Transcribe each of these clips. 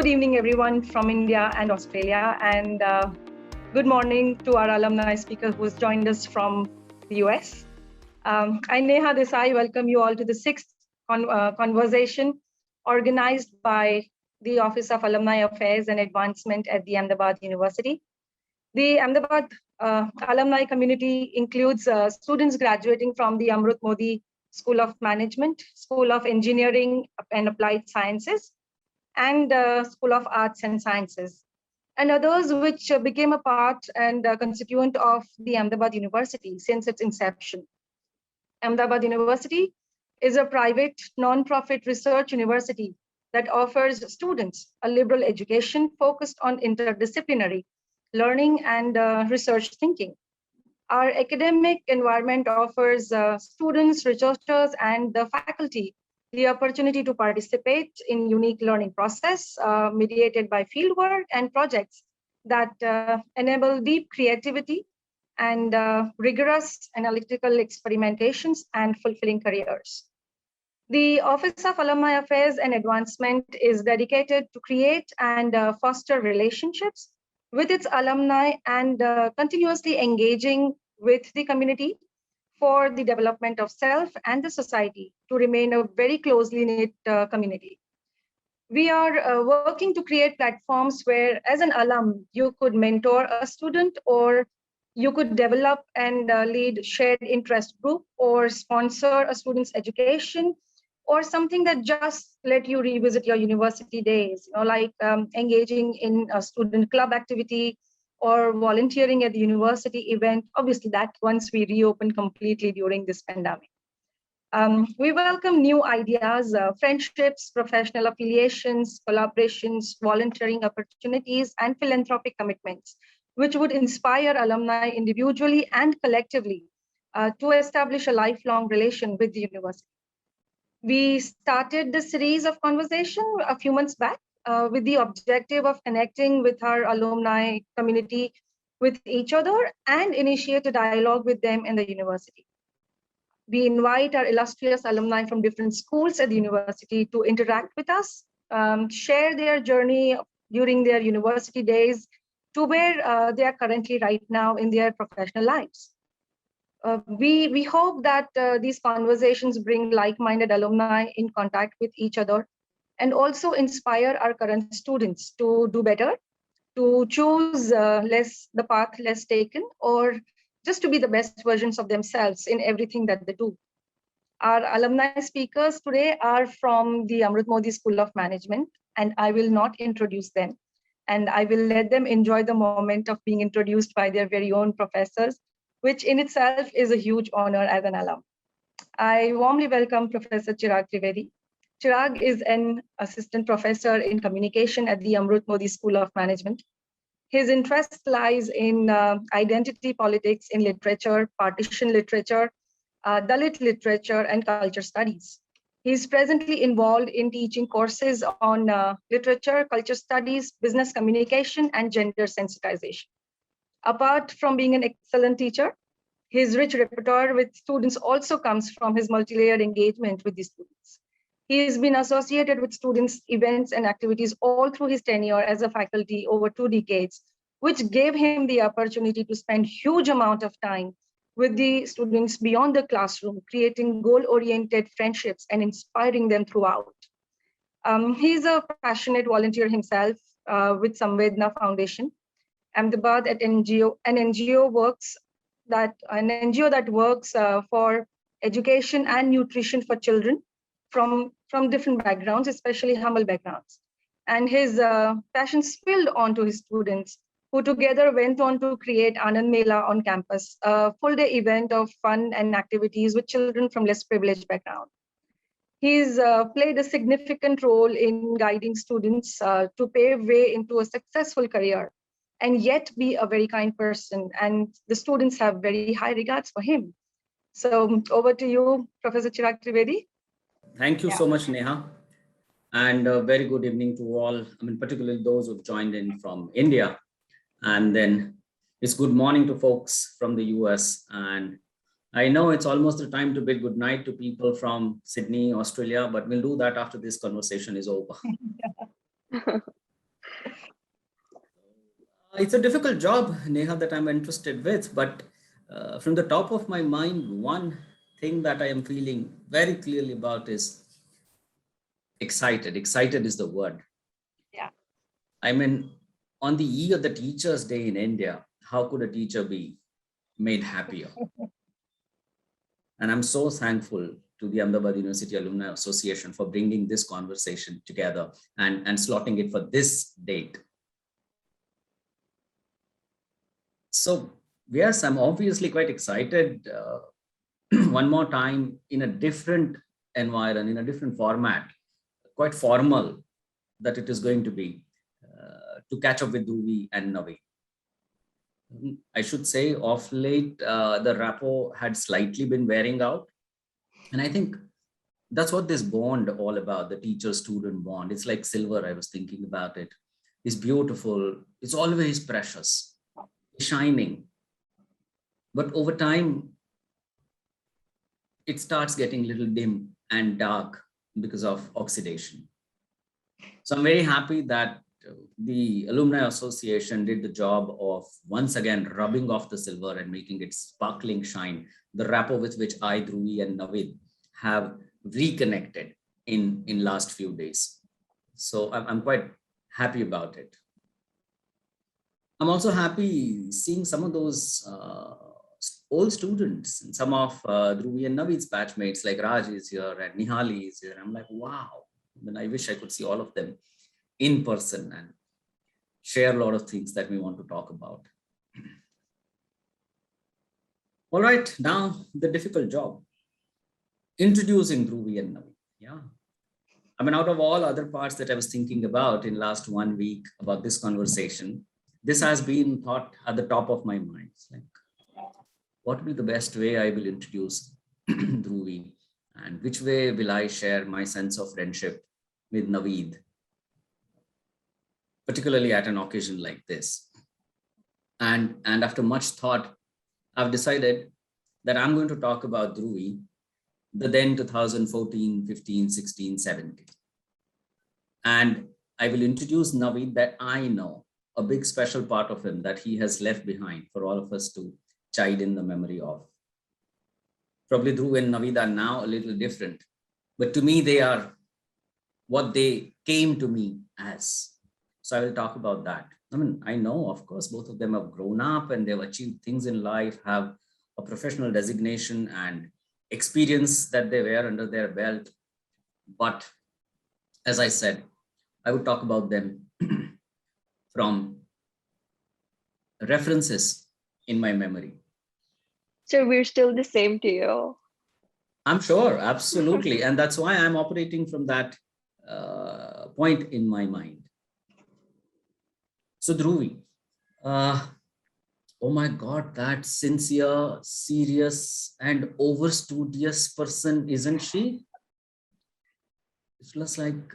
Good evening, everyone from India and Australia, and good morning to our alumni speaker who has joined us from the US. I, Neha Desai, welcome you all to the sixth conversation organized by the Office of Alumni Affairs and Advancement at the Ahmedabad University. The Ahmedabad alumni community includes students graduating from the Amrut Modi School of Management, School of Engineering and Applied Sciences, and School of Arts and Sciences, and others which became a part and constituent of the Ahmedabad University since its inception. Ahmedabad University is a private, non-profit research university that offers students a liberal education focused on interdisciplinary learning and research thinking. Our academic environment offers students, researchers, and the faculty the opportunity to participate in unique learning process mediated by fieldwork and projects that enable deep creativity and rigorous analytical experimentations and fulfilling careers. The Office of Alumni Affairs and Advancement is dedicated to create and foster relationships with its alumni and continuously engaging with the community for the development of self and the society to remain a very closely knit community. We are working to create platforms where, as an alum, you could mentor a student, or you could develop and lead shared interest group, or sponsor a student's education, or something that just let you revisit your university days, like engaging in a student club activity, or volunteering at the university event, obviously that once we reopen completely during this pandemic. We welcome new ideas, friendships, professional affiliations, collaborations, volunteering opportunities, and philanthropic commitments, which would inspire alumni individually and collectively to establish a lifelong relation with the university. We started the series of conversation a few months back with the objective of connecting with our alumni community with each other and initiate a dialogue with them in the university. We invite our illustrious alumni from different schools at the university to interact with us, share their journey during their university days to where they are currently right now in their professional lives. We hope that these conversations bring like-minded alumni in contact with each other and also inspire our current students to do better, to choose the path less taken, or just to be the best versions of themselves in everything that they do. Our alumni speakers today are from the Amrut Modi School of Management, and I will not introduce them. And I will let them enjoy the moment of being introduced by their very own professors, which in itself is a huge honor as an alum. I warmly welcome Professor Chirag Trivedi. Chirag is an assistant professor in communication at the Amrut Modi School of Management. His interest lies in identity politics in literature, partition literature, Dalit literature, and culture studies. He is presently involved in teaching courses on literature, culture studies, business communication, and gender sensitization. Apart from being an excellent teacher, his rich repertoire with students also comes from his multi-layered engagement with the students. He has been associated with students, events, and activities all through his tenure as a faculty over 2 decades, which gave him the opportunity to spend huge amount of time with the students beyond the classroom, creating goal-oriented friendships and inspiring them throughout. He's a passionate volunteer himself with Samvedna Foundation, Ahmedabad at NGO, an NGO that works for education and nutrition for children from different backgrounds, especially humble backgrounds. And his passion spilled onto his students, who together went on to create Anand Mela on campus, a full-day event of fun and activities with children from less privileged background. He's played a significant role in guiding students to pave way into a successful career, and yet be a very kind person. And the students have very high regards for him. So over to you, Professor Chirag Trivedi. Thank you so much, Neha. And a very good evening to all, particularly those who've joined in from India. And then it's good morning to folks from the US. And I know it's almost the time to bid good night to people from Sydney, Australia, but we'll do that after this conversation is over. It's a difficult job, Neha, that I'm interested with, but from the top of my mind, one thing that I am feeling very clearly about is excited. Excited is the word. Yeah. I mean, on the eve of the Teachers' Day in India, how could a teacher be made happier? And I'm so thankful to the Ahmedabad University Alumni Association for bringing this conversation together and slotting it for this date. So, yes, I'm obviously quite excited one more time in a different environment, in a different format, quite formal that it is going to be to catch up with Dhruvi and Naveed. I should say of late, the rapport had slightly been wearing out. And I think that's what this bond all about, the teacher-student bond. It's like silver, I was thinking about it. It's beautiful. It's always precious, shining. But over time, it starts getting a little dim and dark because of oxidation. So I'm very happy that the Alumni Association did the job of once again rubbing off the silver and making it sparkling shine, the rapport with which I, Dhruvi and Naveed have reconnected in last few days. So I'm quite happy about it. I'm also happy seeing some of those old students and some of Dhruvi and Naveed's batchmates like Raj is here and Nihali is here. I'm like, wow. Then I wish I could see all of them in person and share a lot of things that we want to talk about. All right, now the difficult job. Introducing Dhruvi and Naveed. Yeah. I mean, out of all other parts that I was thinking about in last 1 week about this conversation, this has been thought at the top of my mind. It's like, what will be the best way I will introduce Dhruvi, and which way will I share my sense of friendship with Naveed, particularly at an occasion like this. And after much thought, I've decided that I'm going to talk about Dhruvi, the then 2014, 15, 16, 17. And I will introduce Naveed that I know, a big special part of him that he has left behind for all of us to chide in the memory of. Probably Dhruv and Naveed are now a little different, but to me, they are what they came to me as. So I will talk about that. I mean, I know, of course, both of them have grown up and they've achieved things in life, have a professional designation and experience that they wear under their belt. But as I said, I would talk about them from references in my memory. So we're still the same to you. I'm sure, absolutely. And that's why I'm operating from that point in my mind. So Dhruvi, oh my God, that sincere, serious, and over studious person, isn't she? It's just like,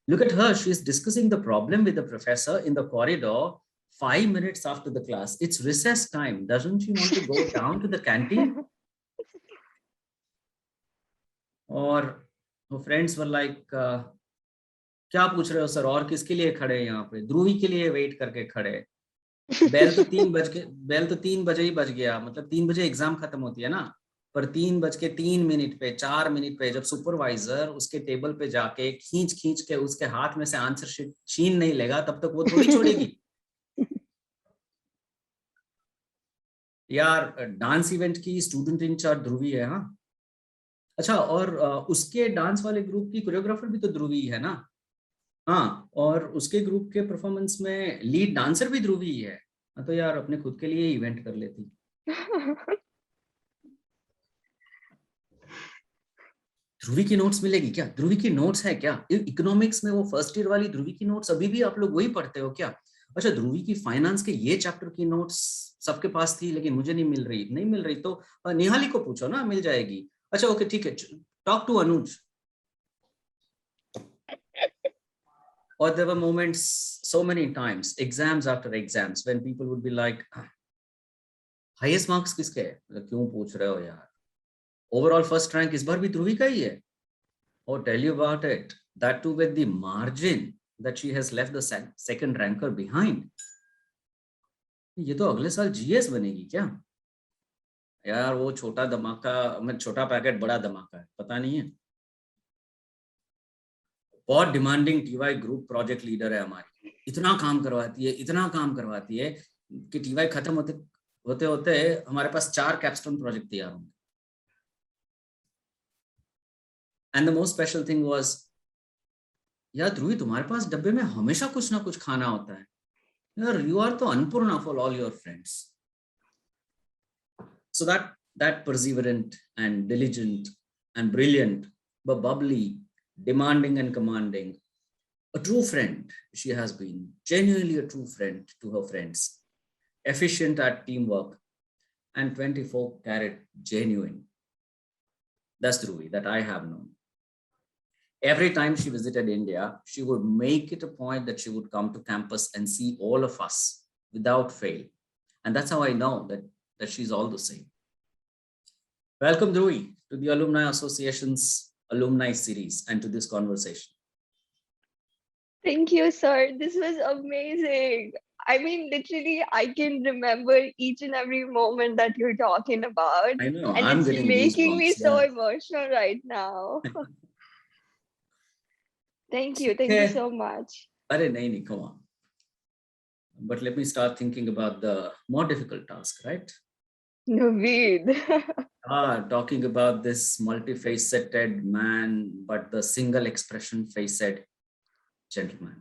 look at her. She's discussing the problem with the professor in the corridor 5 minutes after the class. It's recess time. Doesn't she want to go down to the canteen? Or her friends were like, क्या पूछ रहे हो sir, और किसके लिए खड़े हैं यहाँ पे? ध्रुवी के लिए वेट करके खड़े. बेल तो 3 बजे ही बज गया, मतलब 3 बजे एग्जाम खत्म होती है ना, पर 3:03 पे 4 मिनट पे जब सुपरवाइजर उसके टेबल पे जाके खींच के उसके हाथ में से आंसर शीट छीन नहीं लेगा, तब तक वो थोड़ी छोड़ेगी. यार, डांस इवेंट की स्टूडेंट इंचार्ज ध्रुवी है. हाँ, अच्छा, और उसके डांस वाले ग्रुप की कोरियोग्राफर भी तो ध्रुवी है ना. हाँ, और उसके ग्रुप के परफॉर्मेंस में लीड डांसर भी ध्रुवी है. तो यार अपने खुद के लिए इवेंट कर लेती. ध्रुवी की नोट्स मिलेगी क्या? ध्रुवी की नोट्स है क्या? इकोनॉमिक्स में वो फर्स्ट ईयर वाली ध्रुवी की नोट्स अभी भी आप लोग वही पढ़ते हो क्या? अच्छा, ध्रुवी की फाइनेंस के ये चैप्टर की नोट्स सबके पास थी, लेकिन मुझे नहीं मिल रही. तो निहाली को पूछो ना, मिल जाएगी. अच्छा, ओके, ठीक है, talk to Anuj. Or there were moments, so many times, exams after exams, when people would be like, highest marks किसके है? क्यों पूछ रहे हो यार? Overall first rank इस बार भी ध्रुवी का ही है. Oh, tell you about it. That too with the margin that she has left the second ranker behind. ये तो अगले साल जीएस बनेगी क्या? यार वो छोटा धमाका, मैं छोटा पैकेट बड़ा धमाका है, पता नहीं है। बहुत demanding TY group project leader है हमारी, इतना काम करवाती है कि टीवाई खत्म होते होते हमारे पास 4 कैप्स्टोन प्रोजेक्ट तैयार होंगे। And the most special thing was, यार ध्रुवी तुम्हारे पास डब्बे में हमेशा कुछ ना कुछ खाना होता है यार, यू आर तो Annapurna for all your friends. So that perseverant and diligent and brilliant, but bubbly, demanding and commanding, a true friend she has been, genuinely a true friend to her friends, efficient at teamwork, and 24-carat genuine. That's Dhruvi that I have known. Every time she visited India, she would make it a point that she would come to campus and see all of us without fail. And that's how I know that she's all the same. Welcome, Dhruvi, to the Alumni Association's Alumni Series and to this conversation. Thank you, sir. This was amazing. I mean, literally, I can remember each and every moment that you're talking about. I know, and I'm it's getting making me goosebumps. so Yeah. emotional right now. Thank you. Thank you Okay. so much. Arey, nahi, come on. But let me start thinking about the more difficult task, right? Naveed. Talking about this multifaceted man, but the single expression faced gentleman.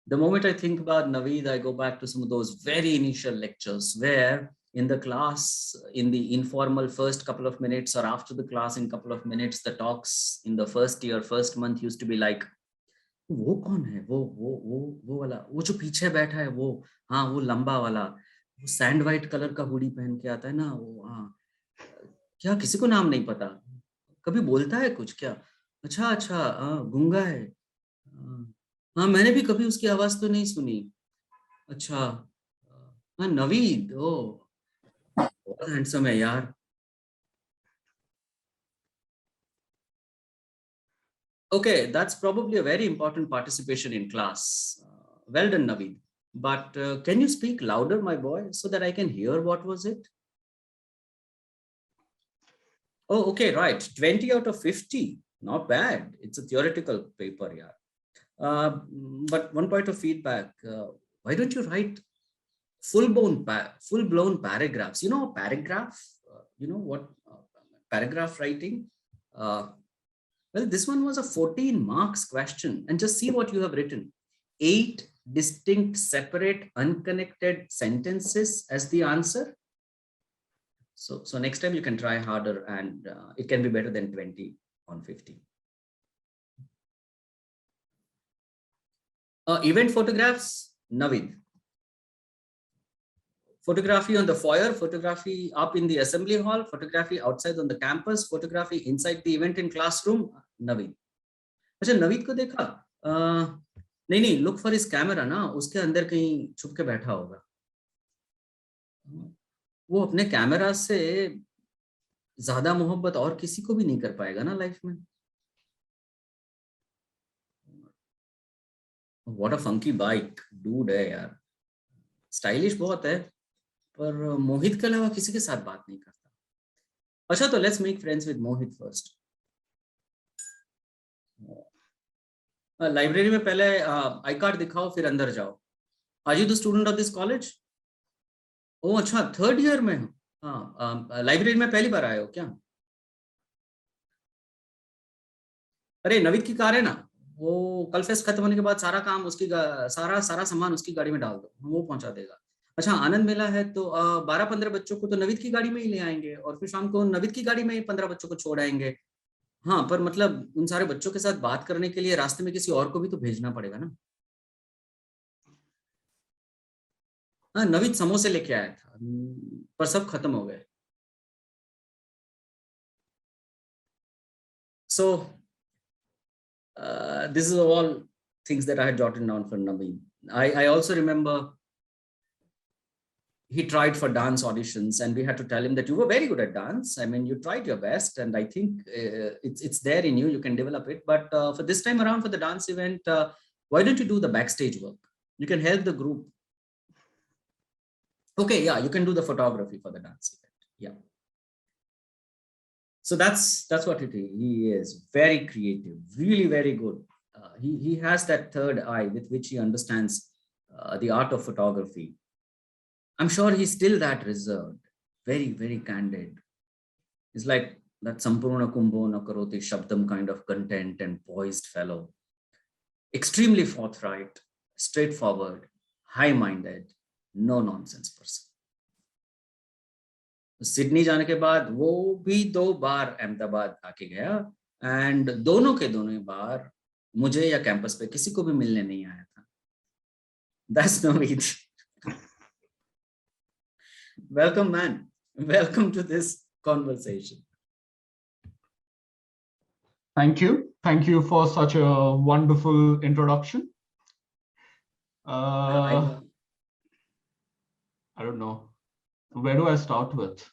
The moment I think about Naveed, I go back to some of those very initial lectures where in the class, in the informal first couple of minutes or after the class in couple of minutes, the talks in the first year, first month used to be like, वो कौन है, वो वाला, वो जो पीछे बैठा है वो, हाँ वो लंबा वाला, वो सैंड वाइट कलर का हुडी पहन के आता है ना वो, हाँ क्या किसी को नाम नहीं पता, कभी बोलता है कुछ क्या, अच्छा अच्छा गूंगा है, हाँ मैंने भी कभी उसकी आवाज तो नहीं सुनी, अच्छा हाँ नवीद, ओ बहुत हैंडसम है यार. Okay, that's probably a very important participation in class. Well done, Naveed. But can you speak louder, my boy, so that I can hear what was it? Oh, okay, right. 20 out of 50. Not bad. It's a theoretical paper, yeah. But one point of feedback, why don't you write full-blown paragraphs? You know, a paragraph, you know what paragraph writing? Well, this one was a 14 marks question, and just see what you have written. 8 distinct, separate, unconnected sentences as the answer. So next time you can try harder, and it can be better than 20 on 50. Event photographs, Naveed. Photography on the foyer, photography up in the assembly hall, photography outside on the campus, photography inside the event in classroom, Naveed. अच्छा नवीद को देखा? नहीं, look for his camera ना, उसके अंदर कहीं छुप के बैठा होगा. वो अपने कैमरा से ज्यादा मोहब्बत और किसी को भी नहीं कर पाएगा ना लाइफ में. What a funky bike, dude है यार. स्टाइलिश बहुत है, पर मोहित के अलावा किसी के साथ बात नहीं करता. अच्छा तो let's make friends with Mohit first. Library में पहले आई कार्ड दिखाओ फिर अंदर जाओ. Are you the student of this college? ओ अच्छा, 3rd ईयर में हो. हाँ, लाइब्रेरी में पहली बार आए हो क्या? अरे नवीद की कार है ना, वो कल फेस्ट खत्म होने के बाद सारा काम उसकी सारा सामान उसकी गाड़ी में डाल दो, वो पहुंचा देगा. अच्छा आनंद मेला है तो 12-15 बच्चों को तो नवीद की गाड़ी में ही ले आएंगे और फिर शाम को नवीद की गाड़ी में ही 15 बच्चों को छोड़ आएंगे. हाँ पर मतलब उन सारे बच्चों के साथ बात करने के लिए रास्ते में किसी और को भी तो भेजना पड़ेगा ना. हाँ नवीद समोसे लेके आया था पर सब खत्म हो गए. So this is all things that I had jotted down for Naveed. I also remember he tried for dance auditions and we had to tell him that you were very good at dance. I mean, you tried your best and I think it's there in you, you can develop it. But for this time around for the dance event, why don't you do the backstage work? You can help the group. Okay, yeah, you can do the photography for the dance event. Yeah. So that's what it is. He is very creative, really very good. He has that third eye with which he understands the art of photography. I'm sure he's still that reserved, very, very candid. It's like that Sampurna Kumbhona Karoti Shabdam kind of content and poised fellow. Extremely forthright, straightforward, high-minded, no nonsense person. Sydney जाने के बाद वो भी 2 बार अहमदाबाद आके गया and दोनों के दोनों बार मुझे या कैंपस पे किसी को भी मिलने नहीं आया था. That's Naveed. Welcome, man. Welcome to this conversation. Thank you. Thank you for such a wonderful introduction. I don't know. Where do I start with?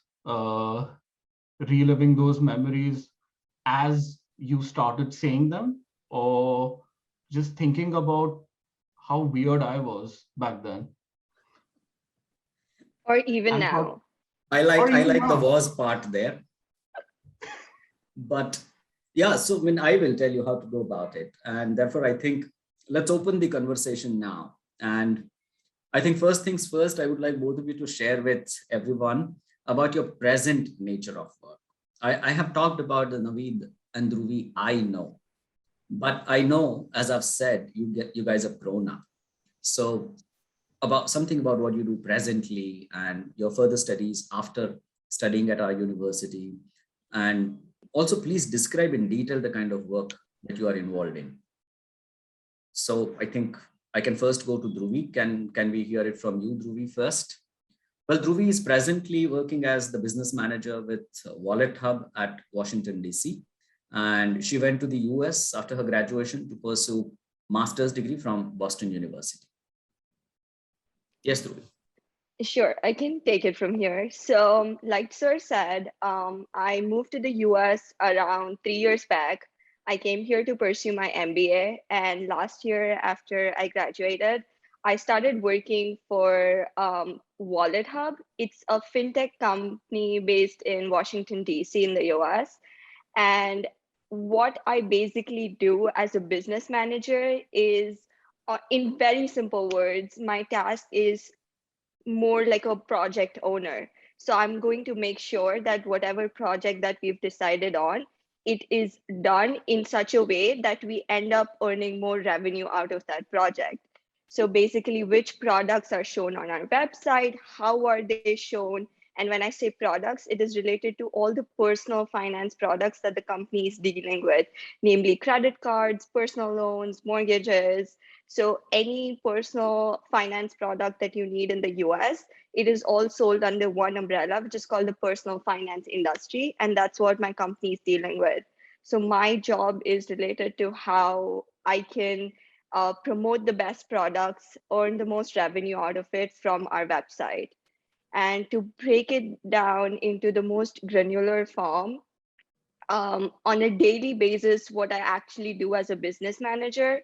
Reliving those memories as you started saying them, or just thinking about how weird I was back then? Or even now. I like the was part there. But yeah, so I will tell you how to go about it. And therefore, I think let's open the conversation now. And I think first things first, I would like both of you to share with everyone about your present nature of work. I have talked about the Naveed and Dhruvi, I know. But I know, as I've said, you guys are grown up. So something about what you do presently and your further studies after studying at our university. And also, please describe in detail the kind of work that you are involved in. So I think I can first go to Dhruvi. Can we hear it from you, Dhruvi, first? Well, Dhruvi is presently working as the business manager with Wallet Hub at Washington, D.C. And she went to the US after her graduation to pursue master's degree from Boston University. Yes, Dhruvi. Sure, I can take it from here. So like Sir said, I moved to the US around 3 years back. I came here to pursue my MBA, and last year after I graduated, I started working for Wallet Hub. It's a fintech company based in Washington, D.C. in the US. And what I basically do as a business manager is, in very simple words, my task is more like a project owner. So I'm going to make sure that whatever project that we've decided on, it is done in such a way that we end up earning more revenue out of that project. So basically, which products are shown on our website, how are they shown? And when I say products, it is related to all the personal finance products that the company is dealing with, namely credit cards, personal loans, mortgages. So any personal finance product that you need in the US, it is all sold under one umbrella, which is called the personal finance industry. And that's what my company is dealing with. So my job is related to how I can promote the best products, earn the most revenue out of it from our website. And to break it down into the most granular form, on a daily basis, what I actually do as a business manager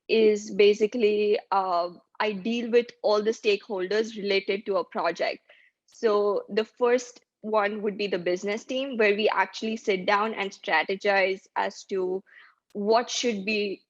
is basically I deal with all the stakeholders related to a project. So the first one would be the business team, where we actually sit down and strategize as to what should we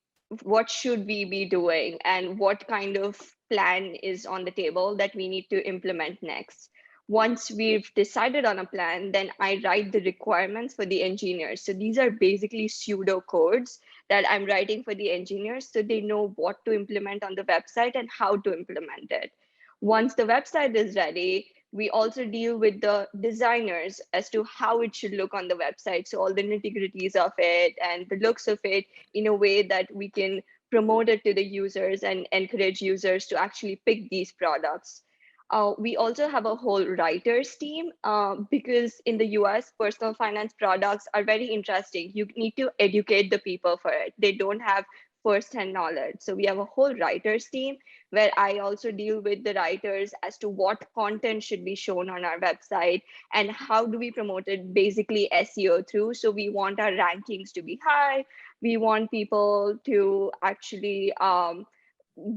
be doing and what kind of plan is on the table that we need to implement next. Once we've decided on a plan, then I write the requirements for the engineers. So these are basically pseudo codes that I'm writing for the engineers so they know what to implement on the website and how to implement it. Once the website is ready, we also deal with the designers as to how it should look on the website. So all the nitty-gritties of it and the looks of it in a way that we can promote it to the users and encourage users to actually pick these products. We also have a whole writers team because in the US, personal finance products are very interesting. You need to educate the people for it. They don't have first-hand knowledge. So we have a whole writers team where I also deal with the writers as to what content should be shown on our website and how do we promote it, basically SEO through. So we want our rankings to be high. We want people to actually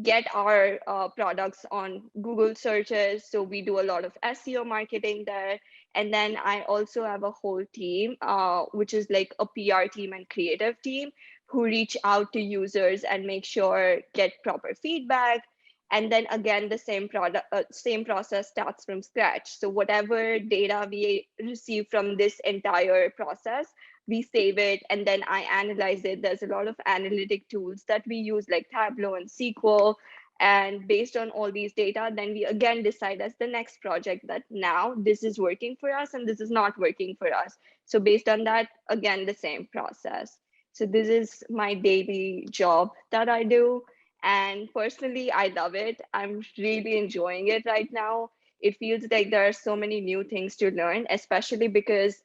get our products on Google searches. So we do a lot of SEO marketing there. And then I also have a whole team, which is like a PR team and creative team, who reach out to users and make sure get proper feedback. And then again, the same process starts from scratch. So whatever data we receive from this entire process, we save it, and then I analyze it. There's a lot of analytic tools that we use like Tableau and SQL. And based on all these data, then we again decide as the next project that now this is working for us and this is not working for us. So based on that, again, the same process. So this is my daily job that I do. And personally, I love it. I'm really enjoying it right now. It feels like there are so many new things to learn, especially because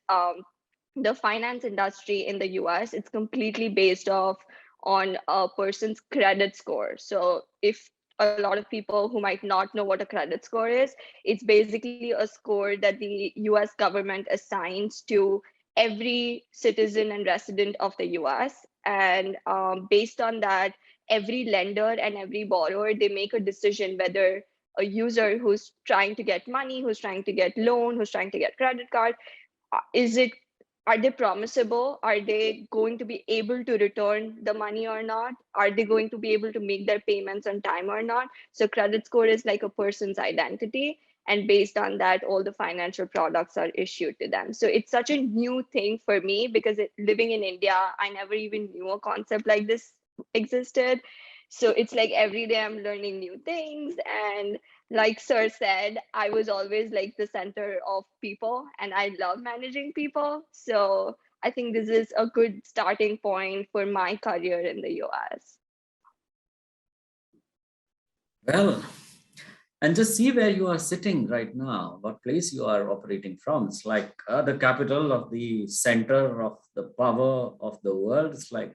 the finance industry in the US, it's completely based off on a person's credit score. So if a lot of people who might not know what a credit score is, it's basically a score that the US government assigns to every citizen and resident of the US. And based on that, every lender and every borrower, they make a decision whether a user who's trying to get money, who's trying to get loan, who's trying to get credit card, is it, are they promisable? Are they going to be able to return the money or not? Are they going to be able to make their payments on time or not? So credit score is like a person's identity, and based on that, all the financial products are issued to them. So it's such a new thing for me because living in India, I never even knew a concept like this existed. So it's like every day I'm learning new things. And like Sir said, I was always like the center of people and I love managing people. So I think this is a good starting point for my career in the US. Well, and just see where you are sitting right now, what place you are operating from. It's like the capital of the center of the power of the world. It's like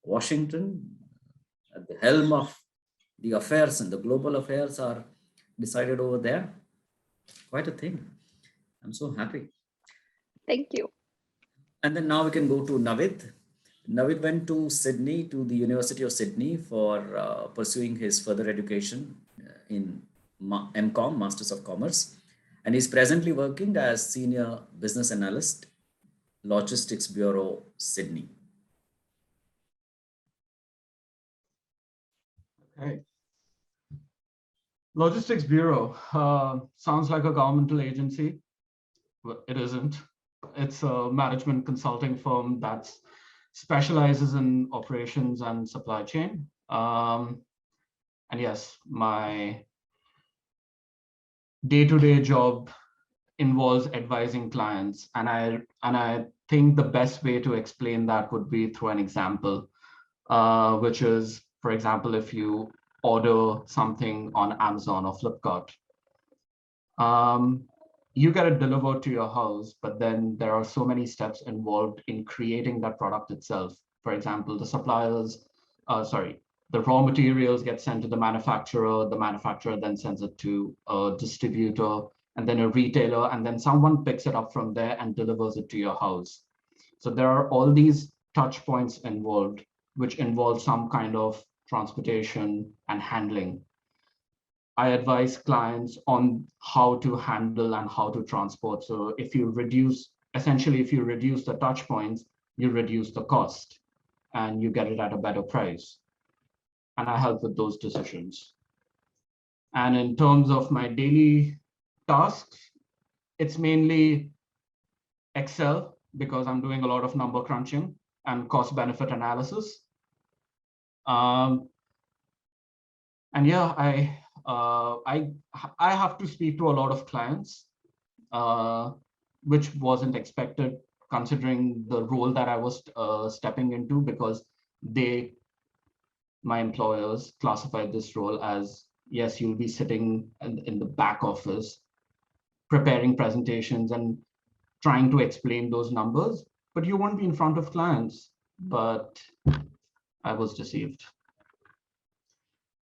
Washington, at the helm of the affairs, and the global affairs are decided over there. Quite a thing. I'm so happy. Thank you. And then now we can go to Naveed. Naveed went to Sydney, to the University of Sydney, for pursuing his further education in MCOM, Masters of Commerce. And he's presently working as Senior Business Analyst, Logistics Bureau, Sydney. Okay. Logistics Bureau sounds like a governmental agency. Well, it isn't. It's a management consulting firm that specializes in operations and supply chain. And yes, my day-to-day job involves advising clients, and I think the best way to explain that would be through an example, which is, for example, if you order something on Amazon or Flipkart, you get it delivered to your house, but then there are so many steps involved in creating that product itself. For example, the raw materials get sent to the manufacturer then sends it to a distributor, and then a retailer, and then someone picks it up from there and delivers it to your house. So there are all these touch points involved, which involve some kind of transportation and handling. I advise clients on how to handle and how to transport. So if you reduce the touch points, you reduce the cost and you get it at a better price. And I help with those decisions. And in terms of my daily tasks, it's mainly Excel, because I'm doing a lot of number crunching and cost benefit analysis. And yeah, I have to speak to a lot of clients, which wasn't expected considering the role that I was stepping into, because my employers classified this role as, yes, you'll be sitting in the back office, preparing presentations and trying to explain those numbers, but you won't be in front of clients. But I was deceived.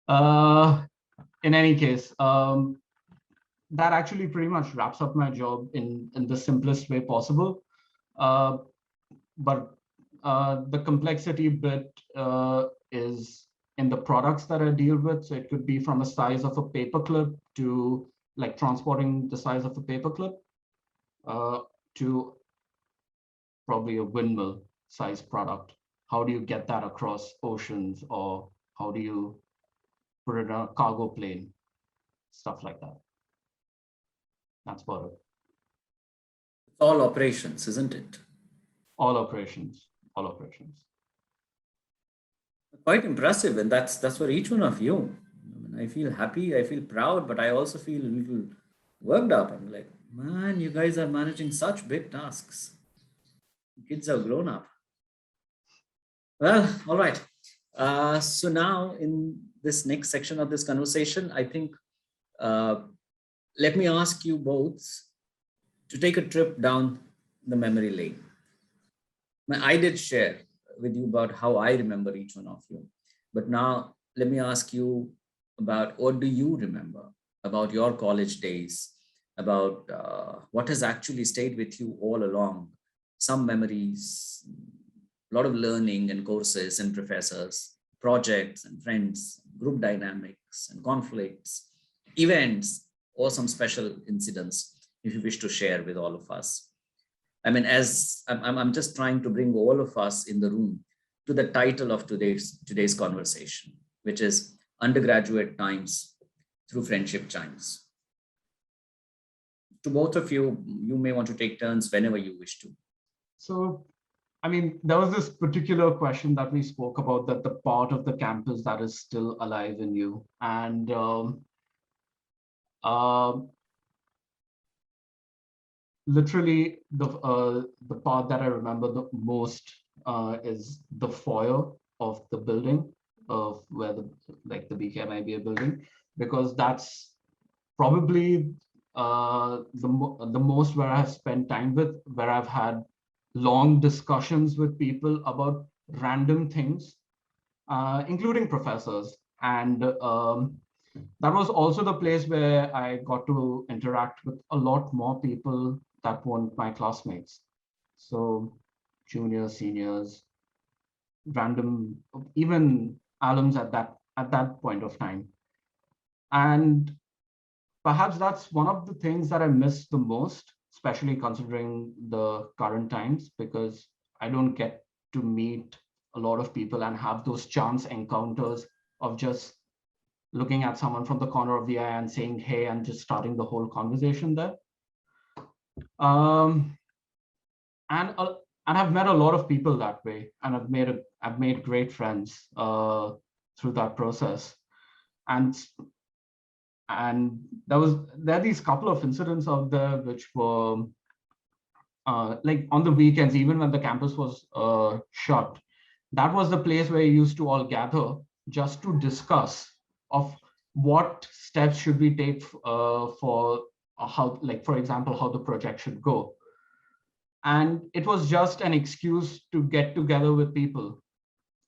In any case, that actually pretty much wraps up my job in the simplest way possible. But the complexity bit is in the products that I deal with. So it could be from a size of a paperclip to like transporting the size of a paperclip to probably a windmill size product. How do you get that across oceans, or how do you put it on a cargo plane? Stuff like that. That's about it. It's all operations, isn't it? All operations, all operations. Quite impressive, and that's for each one of you. I feel happy, I feel proud, but I also feel a little worked up. I'm like, man, you guys are managing such big tasks. Kids are grown up. Well, all right. So now in this next section of this conversation, I think let me ask you both to take a trip down the memory lane. I did share with you about how I remember each one of you, but now let me ask you about what do you remember about your college days, about what has actually stayed with you all along, some memories, a lot of learning and courses and professors, projects and friends, group dynamics and conflicts, events, or some special incidents, if you wish to share with all of us. I mean, as I'm just trying to bring all of us in the room to the title of today's conversation, which is Undergraduate Times Through Friendship Chimes. To both of you, you may want to take turns whenever you wish to. So, I mean, there was this particular question that we spoke about, that the part of the campus that is still alive in you. And literally the part that I remember the most is the foyer of the building, of where the BKMIBA building, because that's probably the most where I have spent time with, where I've had long discussions with people about random things, including professors. And that was also the place where I got to interact with a lot more people that weren't my classmates. So juniors, seniors, random, even alums at that point of time. And perhaps that's one of the things that I miss the most, especially considering the current times, because I don't get to meet a lot of people and have those chance encounters of just looking at someone from the corner of the eye and saying, hey, and just starting the whole conversation there. And I've met a lot of people that way, and I've made great friends through that process. And there are these couple of incidents out there which were like on the weekends, even when the campus was shut, that was the place where you used to all gather just to discuss of what steps should we take for how, like, for example, how the project should go. And it was just an excuse to get together with people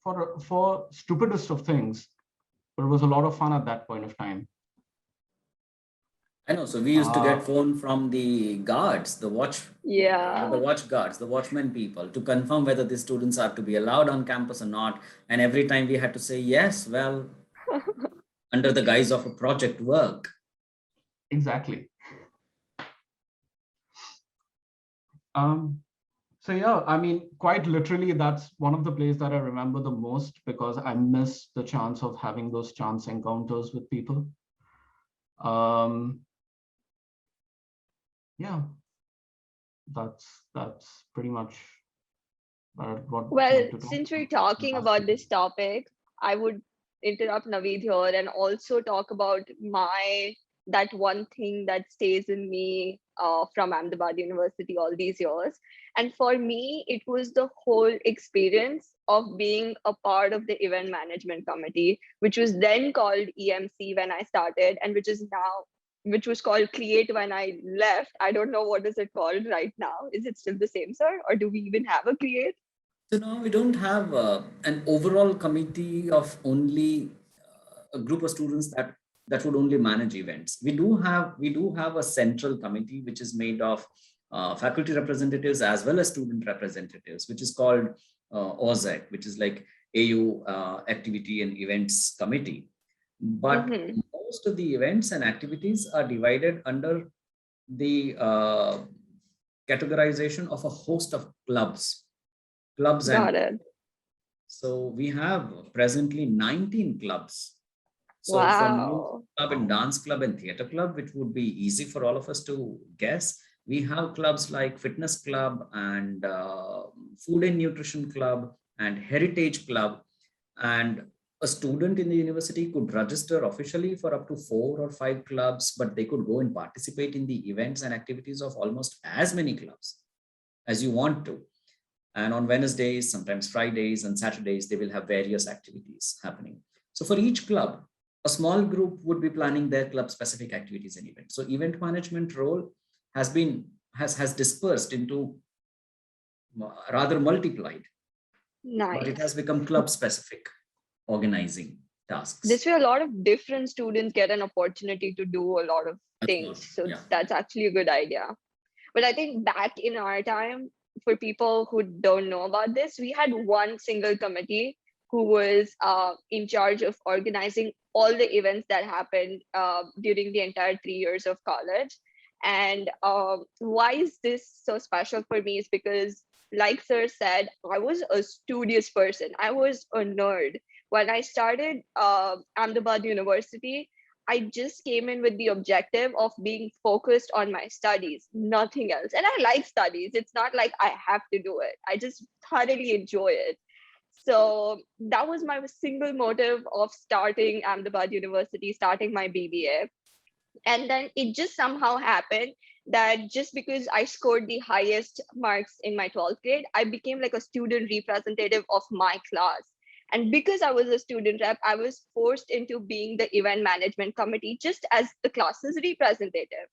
for stupidest of things, but it was a lot of fun at that point of time. I know. So we used to get phone from the guards, the watch guards, the watchman people, to confirm whether the students are to be allowed on campus or not. And every time we had to say yes, well, under the guise of a project work. Exactly. So yeah, I mean, quite literally, that's one of the places that I remember the most, because I miss the chance of having those chance encounters with people. Yeah, that's pretty much what. Well, since we're talking about this topic, I would interrupt Naveed here and also talk about that one thing that stays in me from Ahmedabad University all these years. And for me, it was the whole experience of being a part of the event management committee, which was then called EMC when I started, and which was called Create when I left. I don't know what is it called right now. Is it still the same, sir? Or do we even have a Create? So now we don't have an overall committee of only a group of students that would only manage events. We do have a central committee which is made of faculty representatives as well as student representatives, which is called OZEC, which is like AU Activity and Events Committee. But most of the events and activities are divided under the categorization of a host of clubs. Got it. So we have presently 19 clubs. So from Wow. club and dance club and theater club, which would be easy for all of us to guess, we have clubs like fitness club and food and nutrition club and heritage club. And a student in the university could register officially for up to 4 or 5 clubs, but they could go and participate in the events and activities of almost as many clubs as you want to. And on Wednesdays, sometimes Fridays and Saturdays, they will have various activities happening. So for each club, a small group would be planning their club specific activities and events. So event management role has dispersed into rather multiplied. Nice. But it has become club specific organizing tasks. This way a lot of different students get an opportunity to do a lot of things. So that's actually a good idea. But I think back in our time, for people who don't know about this, we had one single committee who was in charge of organizing all the events that happened during the entire 3 years of college. And why is this so special for me is because, like Sir said, I was a studious person. I was a nerd. When I started Ahmedabad University, I just came in with the objective of being focused on my studies, nothing else. And I like studies. It's not like I have to do it. I just thoroughly enjoy it. So that was my single motive of starting Ahmedabad University, starting my BBA. And then it just somehow happened that just because I scored the highest marks in my 12th grade, I became like a student representative of my class. And because I was a student rep, I was forced into being the event management committee just as the class's representative.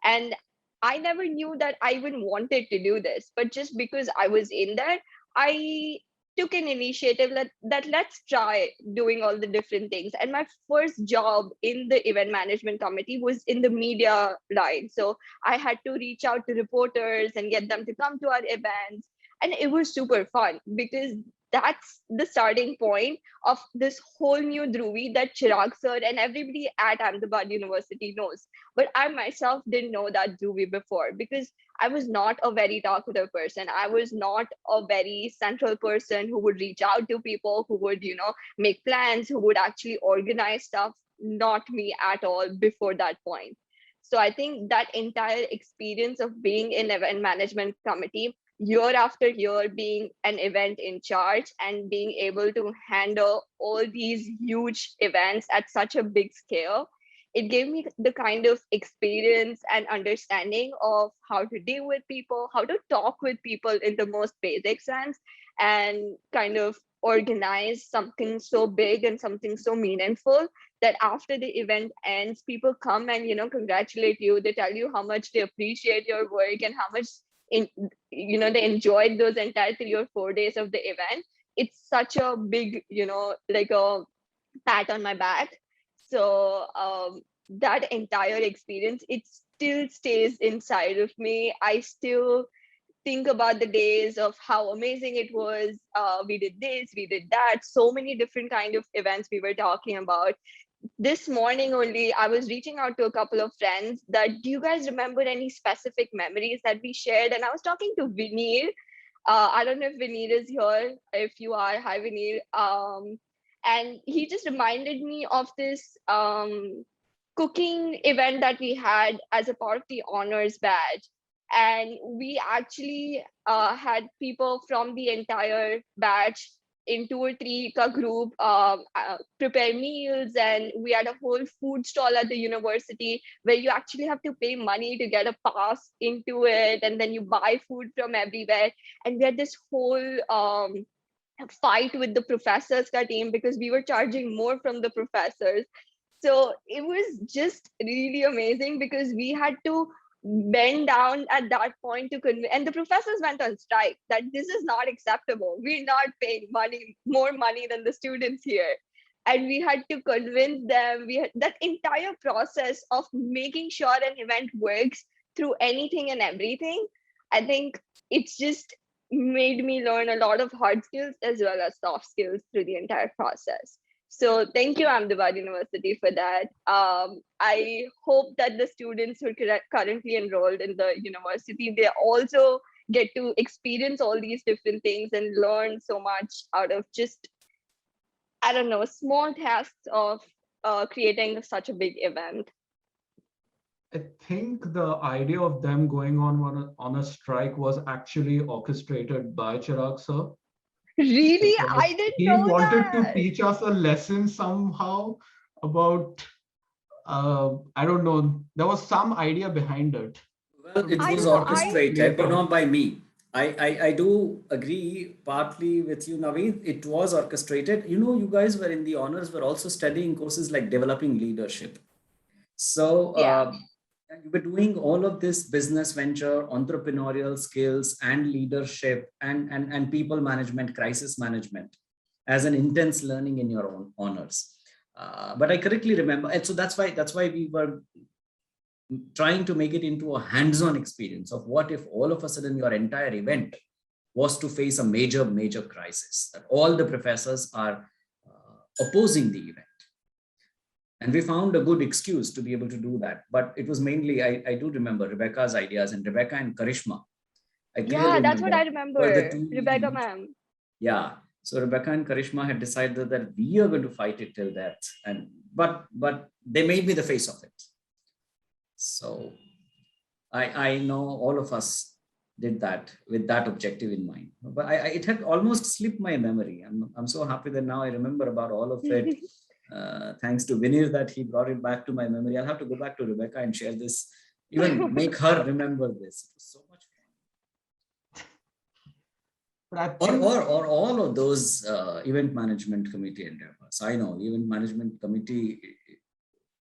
And I never knew that I even wanted to do this, but just because I was in there, I took an initiative that let's try doing all the different things. And my first job in the event management committee was in the media line. So I had to reach out to reporters and get them to come to our events. And it was super fun because that's the starting point of this whole new Dhruvi that Chirag sir and everybody at Ahmedabad University knows. But I myself didn't know that Dhruvi before because I was not a very talkative person. I was not a very central person who would reach out to people, who would, make plans, who would actually organize stuff. Not me at all before that point. So I think that entire experience of being in event management committee year after year, being an event in charge and being able to handle all these huge events at such a big scale, it gave me the kind of experience and understanding of how to deal with people, how to talk with people in the most basic sense, and kind of organize something so big and something so meaningful that after the event ends, people come and congratulate you. They tell you how much they appreciate your work and how much they enjoyed those entire 3 or 4 days of the event. It's such a big, like a pat on my back. So that entire experience, it still stays inside of me. I still think about the days of how amazing it was. We did this, we did that, so many different kind of events we were talking about. This morning only, I was reaching out to a couple of friends that, do you guys remember any specific memories that we shared? And I was talking to Vineer. I don't know if Vineer is here. If you are, hi Vineer. And he just reminded me of this cooking event that we had as a part of the honors badge. And we actually had people from the entire batch in 2 or 3 ka group prepare meals, and we had a whole food stall at the university where you actually have to pay money to get a pass into it, and then you buy food from everywhere. And we had this whole fight with the professors ka team because we were charging more from the professors. So it was just really amazing because we had to bend down at that point to convince, and the professors went on strike that this is not acceptable. We're not paying more money than the students here. And we had to convince them. We had that entire process of making sure an event works through anything and everything. I think it's just made me learn a lot of hard skills as well as soft skills through the entire process. So thank you, Ahmedabad University, for that. I hope that the students who are currently enrolled in the university, they also get to experience all these different things and learn so much out of just, I don't know, small tasks of creating such a big event. I think the idea of them going on a strike was actually orchestrated by Chirag sir. Really? Because I didn't he know wanted to that. teach us a lesson somehow about, I don't know, there was some idea behind it. Well, it I was don't know. orchestrated, but not by me. I do agree partly with you, Naveed. It was orchestrated. You guys were in the honors, were also studying courses like developing leadership. So Yeah. you were doing all of this business venture, entrepreneurial skills, and leadership, and people management, crisis management, as an intense learning in your own honors. But I correctly remember, and so that's why we were trying to make it into a hands-on experience of what if all of a sudden your entire event was to face a major crisis, that all the professors are opposing the event. And we found a good excuse to be able to do that. But it was mainly, I do remember Rebecca's ideas, and Rebecca and Karishma. I Yeah, clearly that's what I remember were the remember. two Rebecca, leads. ma'am. Yeah. So Rebecca and Karishma had decided that we are going to fight it till death. But they made me the face of it. So I know all of us did that with that objective in mind. But it had almost slipped my memory. I'm so happy that now I remember about all of it. Thanks to Vinir that he brought it back to my memory. I'll have to go back to Rebecca and share this, even make her remember this. It was so much fun. Or all of those event management committee endeavors. I know event management committee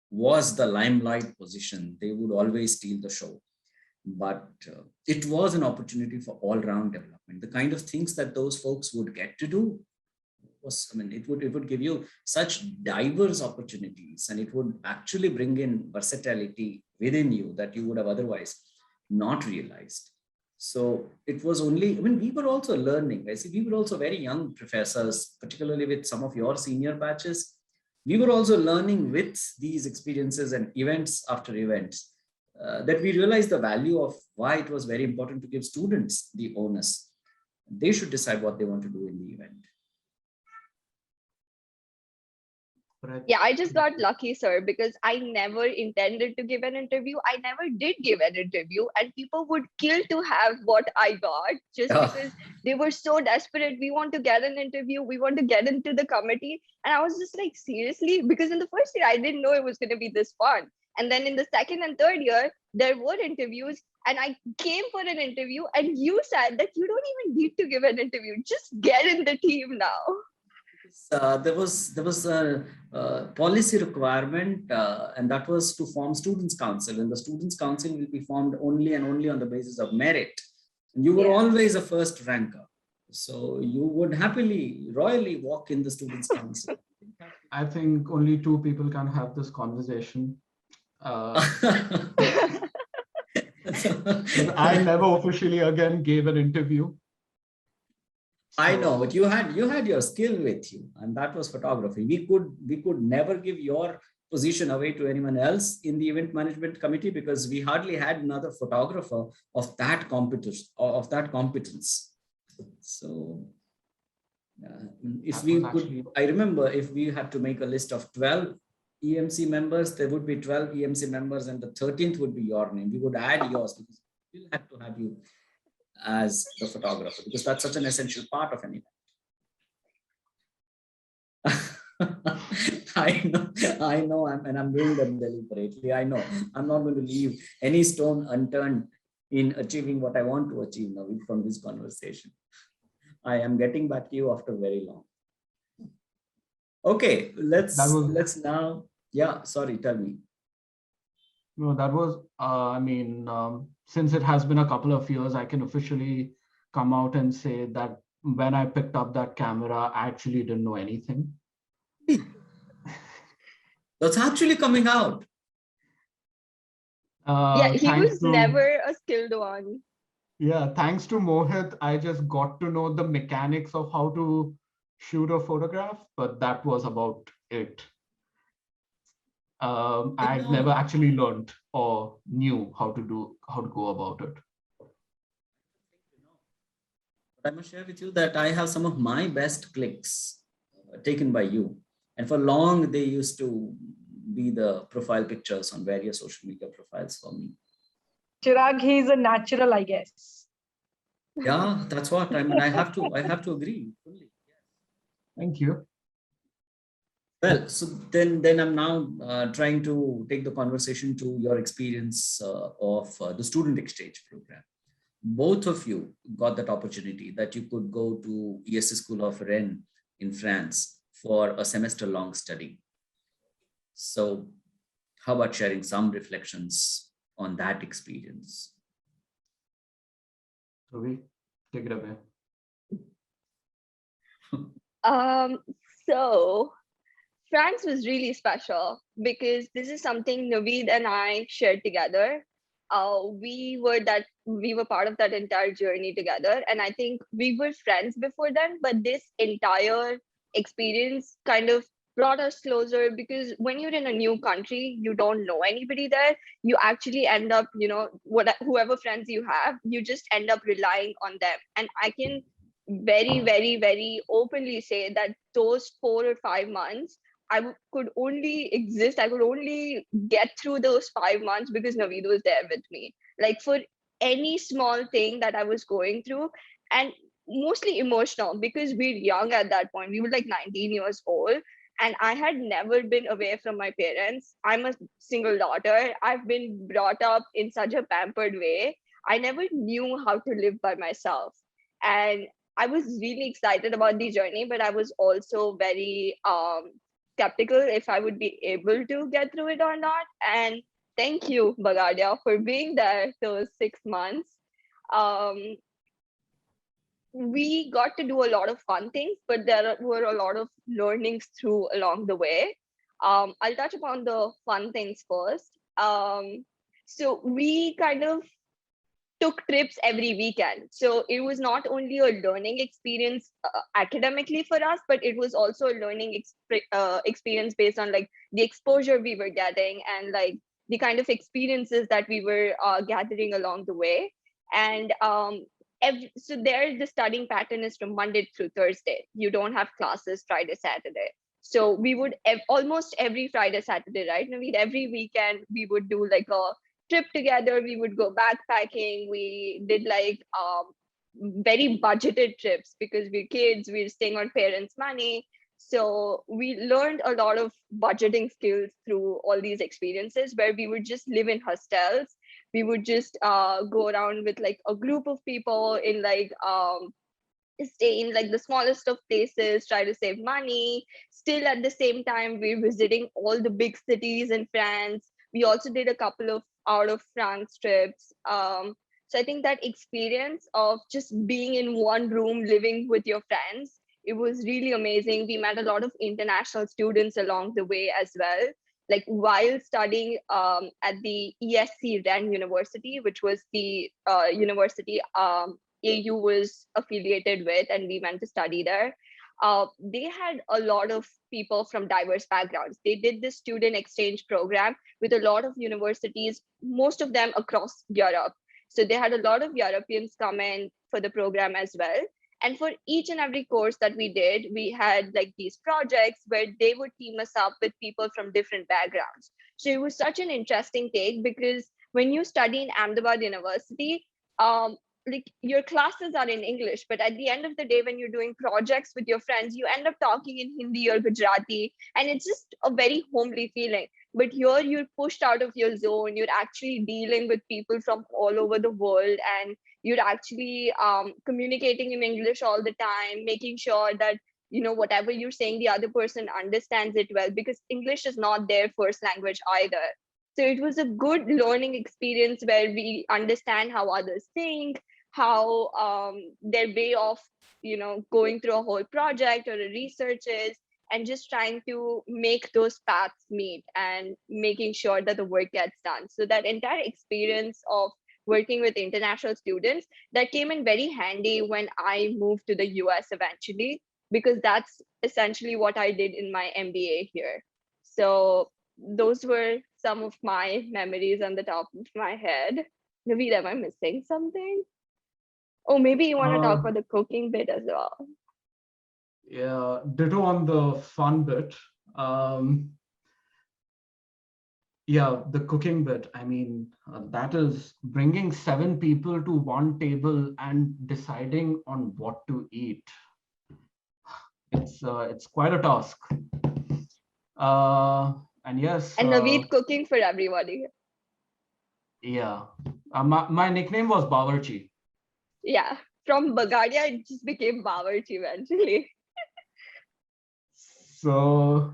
was the limelight position. They would always steal the show. But it was an opportunity for all-round development. The kind of things that those folks would get to do was, it would give you such diverse opportunities, and it would actually bring in versatility within you that you would have otherwise not realized. So it was only, we were also learning. I see we were also very young professors, particularly with some of your senior batches. We were also learning with these experiences and events after events. That we realized the value of why it was very important to give students the onus. They should decide what they want to do in the event. Yeah, I just got lucky, sir, because I never intended to give an interview. I never did give an interview, and people would kill to have what I got just because they were so desperate. We want to get an interview. We want to get into the committee. And I was just like, seriously? Because in the first year, I didn't know it was going to be this fun. And then in the second and third year, there were interviews, and I came for an interview, and you said that you don't even need to give an interview. Just get in the team now. There was a policy requirement, and that was to form students' council, and the students' council will be formed only and only on the basis of merit. And you were always a first ranker, so you would happily, royally walk in the students' council. I think only two people can have this conversation. I never officially again gave an interview. I know, but you had your skill with you, and that was photography. We could never give your position away to anyone else in the event management committee because we hardly had another photographer of that competence. So, if we could, I remember if we had to make a list of 12 EMC members, there would be 12 EMC members, and the 13th would be your name. We would add yours because we had to have you as the photographer because that's such an essential part of an event. I know, and I'm doing that deliberately. I know I'm not going to leave any stone unturned in achieving what I want to achieve now from this conversation. I am getting back to you after very long. Okay, let's now. Yeah, sorry, tell me. No, that was, since it has been a couple of years, I can officially come out and say that when I picked up that camera, I actually didn't know anything. That's actually coming out. Yeah, he was never a skilled one. Yeah, thanks to Mohit, I just got to know the mechanics of how to shoot a photograph, but that was about it. You I've never know, actually learned or knew how to go about it. but I must share with you that I have some of my best clicks taken by you. And for long, they used to be the profile pictures on various social media profiles for me. Chirag, he's a natural, I guess. Yeah, that's what I mean. I have to agree fully. Thank you. Well, so then I'm now trying to take the conversation to your experience of the student exchange program. Both of you got that opportunity that you could go to ESC School of Rennes in France for a semester long study. So how about sharing some reflections on that experience? Dhruvi, take it away. Um, so France was really special because this is something Naveed and I shared together. We were part of that entire journey together, and I think we were friends before then. But this entire experience kind of brought us closer because when you're in a new country, you don't know anybody there. You actually end up, whoever friends you have, you just end up relying on them. And I can very, very, very openly say that those 4 or 5 months could only exist. I could only get through those 5 months because Naveed was there with me. Like for any small thing that I was going through, and mostly emotional because we're young at that point. We were like 19 years old. And I had never been away from my parents. I'm a single daughter. I've been brought up in such a pampered way. I never knew how to live by myself. And I was really excited about the journey, but I was also very skeptical if I would be able to get through it or not. And thank you, Bagadia, for being there those 6 months. Um, we got to do a lot of fun things, but there were a lot of learnings through along the way. I'll touch upon the fun things first. So we kind of took trips every weekend. So it was not only a learning experience academically for us, but it was also a learning experience based on like the exposure we were getting and like the kind of experiences that we were gathering along the way. And so there, the studying pattern is from Monday through Thursday. You don't have classes Friday, Saturday. So we would almost every Friday, Saturday, right? Naveed, every weekend we would do like a trip together. We would go backpacking. We did like very budgeted trips because we're kids, we're staying on parents' money. So we learned a lot of budgeting skills through all these experiences where we would just live in hostels. We would just go around with like a group of people in like stay in like the smallest of places, try to save money. Still at the same time, we're visiting all the big cities in France. We also did a couple of out of France trips. So I think that experience of just being in one room, living with your friends, it was really amazing. We met a lot of international students along the way as well. Like while studying at the ESC Rennes University, which was the university AU was affiliated with, and we went to study there. They had a lot of people from diverse backgrounds. They did this student exchange program with a lot of universities, most of them across Europe. So they had a lot of Europeans come in for the program as well. And for each and every course that we did, we had like these projects where they would team us up with people from different backgrounds. So it was such an interesting take because when you study in Ahmedabad University, like your classes are in English, but at the end of the day, when you're doing projects with your friends, you end up talking in Hindi or Gujarati, and it's just a very homely feeling. But here you're pushed out of your zone. You're actually dealing with people from all over the world, and you're actually communicating in English all the time, making sure that whatever you're saying, the other person understands it well because English is not their first language either. So it was a good learning experience where we understand how others think, how their way of going through a whole project or a research is, and just trying to make those paths meet and making sure that the work gets done. So that entire experience of working with international students, that came in very handy when I moved to the US eventually, because that's essentially what I did in my MBA here. So those were some of my memories on the top of my head. Naveed, am I missing something? Oh, maybe you want to talk about the cooking bit as well. Yeah, ditto on the fun bit. Yeah, the cooking bit. I mean, that is bringing 7 people to one table and deciding on what to eat. It's quite a task. And yes. And Naveed cooking for everybody. Yeah, my nickname was Bawarchi. Yeah, from Bagadia, it just became Bawarchi eventually. So,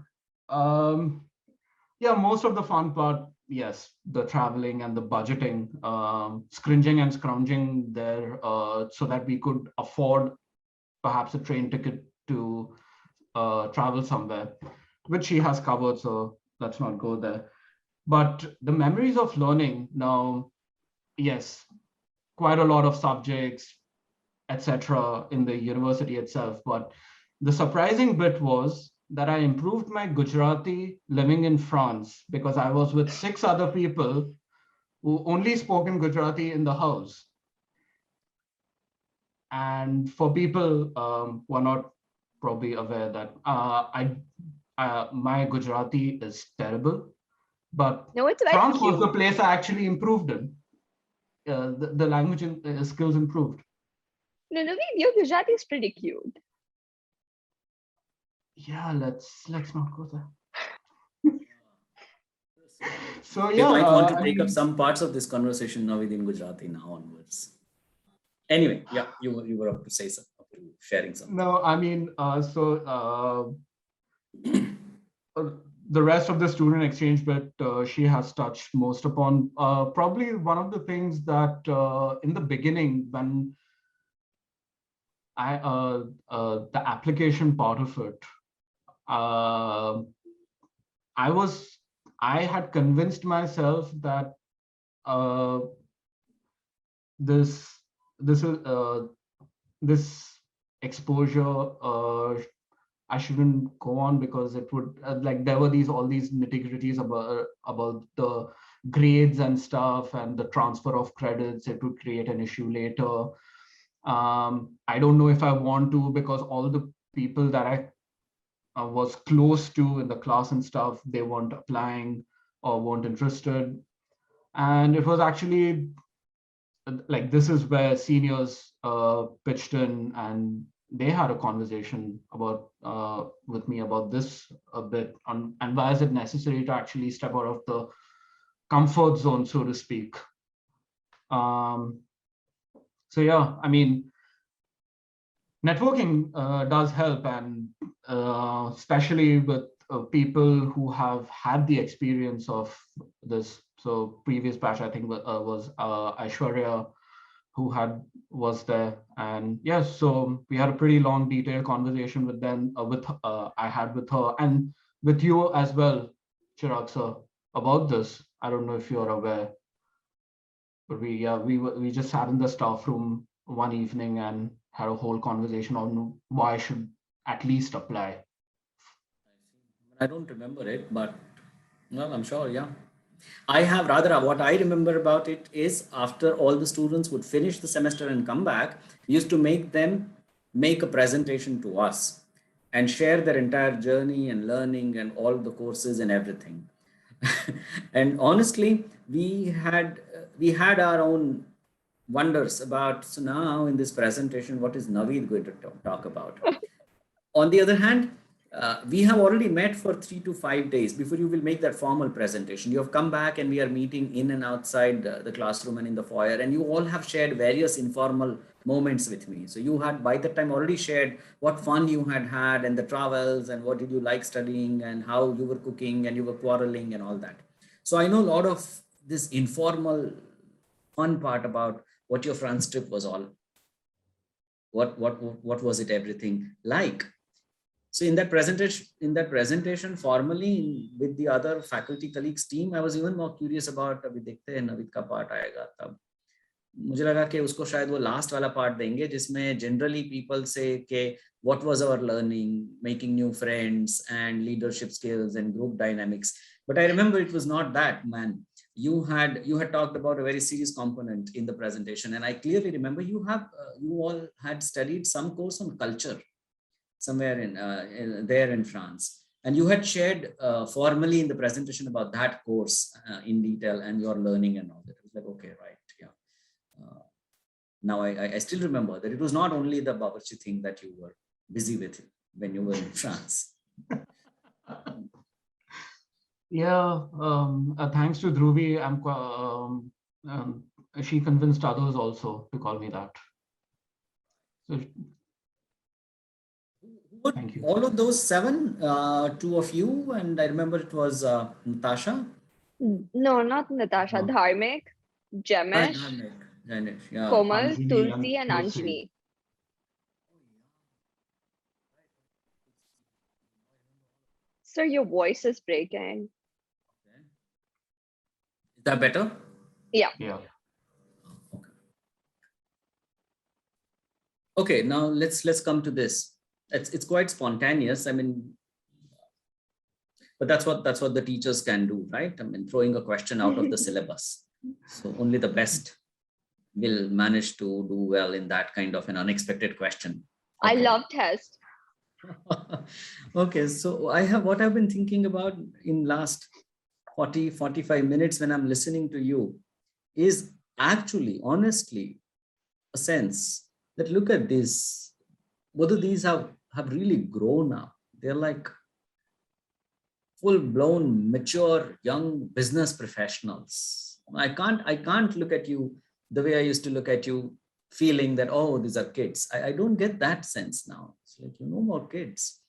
yeah, most of the fun part, yes, the traveling and the budgeting, scringing and scrounging there so that we could afford perhaps a train ticket to travel somewhere, which she has covered, so let's not go there. But the memories of learning now, yes, quite a lot of subjects, etc. in the university itself. But the surprising bit was that I improved my Gujarati living in France because I was with 6 other people who only spoke in Gujarati in the house. And for people who are not probably aware that my Gujarati is terrible, but No, it's very France cute. was the place I actually improved in. The language skills improved. No, Naveed, your Gujarati is pretty cute. Yeah, let's not go there. So We yeah, might want to take up some parts of this conversation now within Gujarati now onwards. Anyway, yeah, you were up to say something, sharing something. No, I mean, the rest of the student exchange bit, she has touched most upon. Probably one of the things that in the beginning, when the application part of it, I had convinced myself that this exposure I shouldn't go on because it would like there were all these nitty-gritties about the grades and stuff and the transfer of credits. It would create an issue later. I don't know if I want to, because all the people that I was close to in the class and stuff, they weren't applying or weren't interested. And it was actually like, this is where seniors pitched in, and they had a conversation about with me about this a bit on, and why is it necessary to actually step out of the comfort zone, so to speak. So yeah, I mean, networking does help, and especially with people who have had the experience of this. So previous batch, I think was Aishwarya, who was there, and yes, so we had a pretty long, detailed conversation with them. I had with her and with you as well, Chirag sir, about this. I don't know if you're aware, but we just sat in the staff room one evening and had a whole conversation on why I should at least apply. I don't remember it, but well, I'm sure, yeah. I have rather, what I remember about it is after all the students would finish the semester and come back, we used to make them make a presentation to us and share their entire journey and learning and all the courses and everything. And honestly, we had our own wonders about, so now in this presentation, what is Naveed going to talk about? On the other hand, we have already met for 3 to 5 days before you will make that formal presentation. You have come back and we are meeting in and outside the classroom and in the foyer, and you all have shared various informal moments with me. So you had by that time already shared what fun you had and the travels and what did you like studying and how you were cooking and you were quarreling and all that. So I know a lot of this informal fun part about what your France trip was all. What was it everything like? So in that presentation formally with the other faculty colleagues team, I was even more curious about Naveed ka part aayega tab. मुझे लगा कि उसको शायद वो last वाला part देंगे जिसमें generally people से कि what was our learning, making new friends and leadership skills and group dynamics. But I remember it was not that, man. You had talked about a very serious component in the presentation, and I clearly remember you all had studied some course on culture somewhere there in France, and you had shared formally in the presentation about that course in detail and your learning and all that. It was like, okay, right, yeah. Now I still remember that it was not only the Bawarchi thing that you were busy with when you were in France. Yeah, thanks to Dhruvi, she convinced others also to call me that. So, thank you. All of those 7, 2 of you, and I remember it was Natasha. No, not Natasha. Dharmik, Jamesh, Yeah. Komal, Anjali Tulsi, and Tulsi. Anjani. Sir, your voice is breaking. Is that better? Yeah. Yeah. Okay, now let's come to this. It's quite spontaneous. I mean, but that's what the teachers can do, right? I mean, throwing a question out of the syllabus. So only the best will manage to do well in that kind of an unexpected question. Okay. I love tests. Okay, so what I've been thinking about in last 45 minutes when I'm listening to you is actually, honestly, a sense that look at this, both of these have really grown up. They're like full-blown, mature, young business professionals. I can't look at you the way I used to look at you, feeling that, oh, these are kids. I don't get that sense now. It's like, no more kids.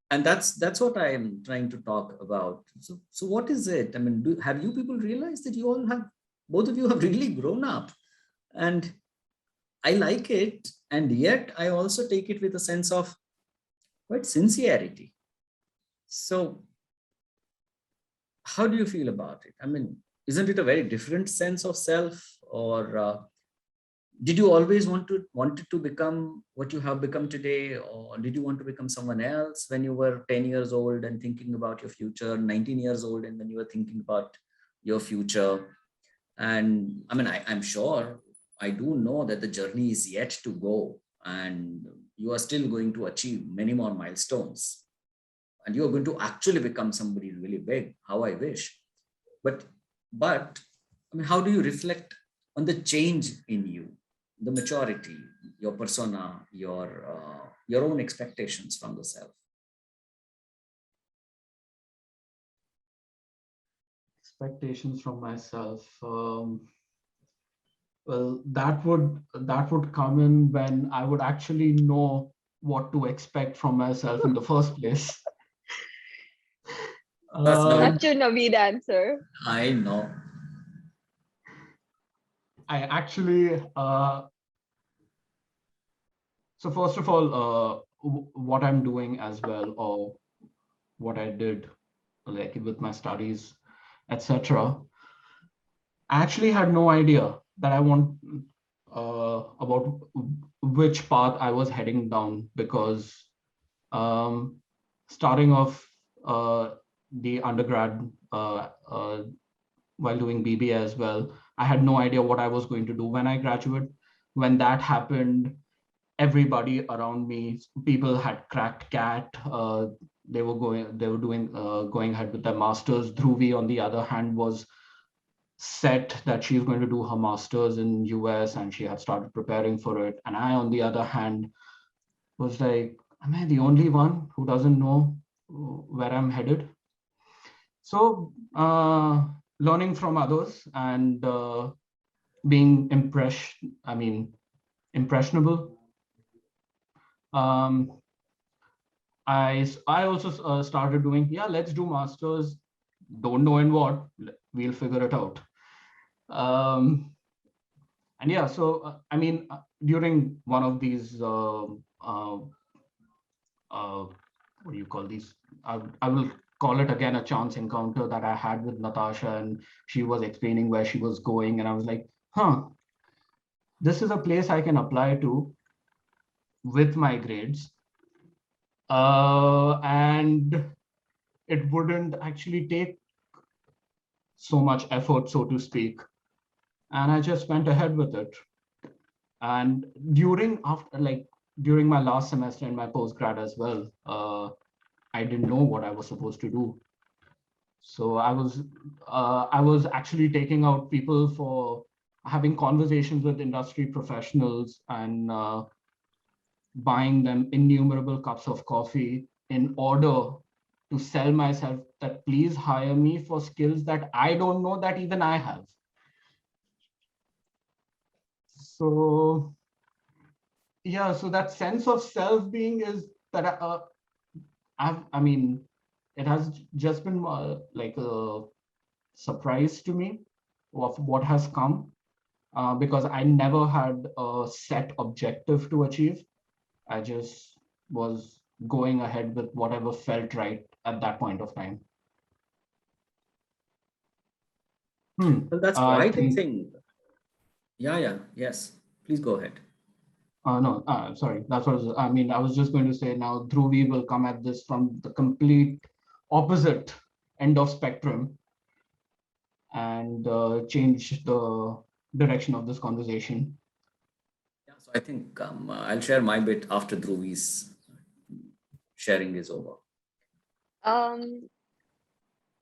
And that's what I am trying to talk about. So what is it? I mean, have you people realized that both of you have really grown up? And I like it. And yet I also take it with a sense of quite sincerity. So how do you feel about it? I mean, isn't it a very different sense of self, or did you always wanted to become what you have become today, or did you want to become someone else when you were 10 years old and thinking about your future, 19 years old and when you were thinking about your future? And I mean, I'm sure, I do know that the journey is yet to go and you are still going to achieve many more milestones and you are going to actually become somebody really big. How I wish. But I mean, how do you reflect on the change in you, the maturity, your persona, your own expectations from the self? Expectations from myself. Well, that would come in when I would actually know what to expect from myself in the first place. Such a Naveed answer. I know. I actually, so first of all, what I'm doing as well, or what I did, like with my studies, etc. I actually had no idea that I want about which path I was heading down, because starting off the undergrad while doing BBA as well, I had no idea what I was going to do when I graduate. When that happened, everybody around me, people had cracked CAT. They were going ahead with their masters. Dhruvi, on the other hand, was set that she's going to do her masters in US and she had started preparing for it. And I, on the other hand, was like, am I the only one who doesn't know where I'm headed? So learning from others and being impressionable. I also started doing, let's do masters. Don't know in what, we'll figure it out. And yeah, so during one of these, what do you call these? I will call it again a chance encounter that I had with Natasha, and she was explaining where she was going, and I was like, this is a place I can apply to with my grades. And it wouldn't actually take so much effort, so to speak. And I just went ahead with it. And during my last semester in my postgrad as well, I didn't know what I was supposed to do. So I was actually taking out people for having conversations with industry professionals and buying them innumerable cups of coffee in order to sell myself that please hire me for skills that I don't know that even I have. So yeah, so that sense of self-being is that I mean, it has just been like a surprise to me of what has come, because I never had a set objective to achieve. I just was going ahead with whatever felt right at that point of time. Well, that's quite a thing. Yes. Please go ahead. No, sorry. That's what I mean. I was just going to say now Dhruvi will come at this from the complete opposite end of spectrum and change the direction of this conversation. Yeah, so I think I'll share my bit after Dhruvi's sharing is over. Naveed,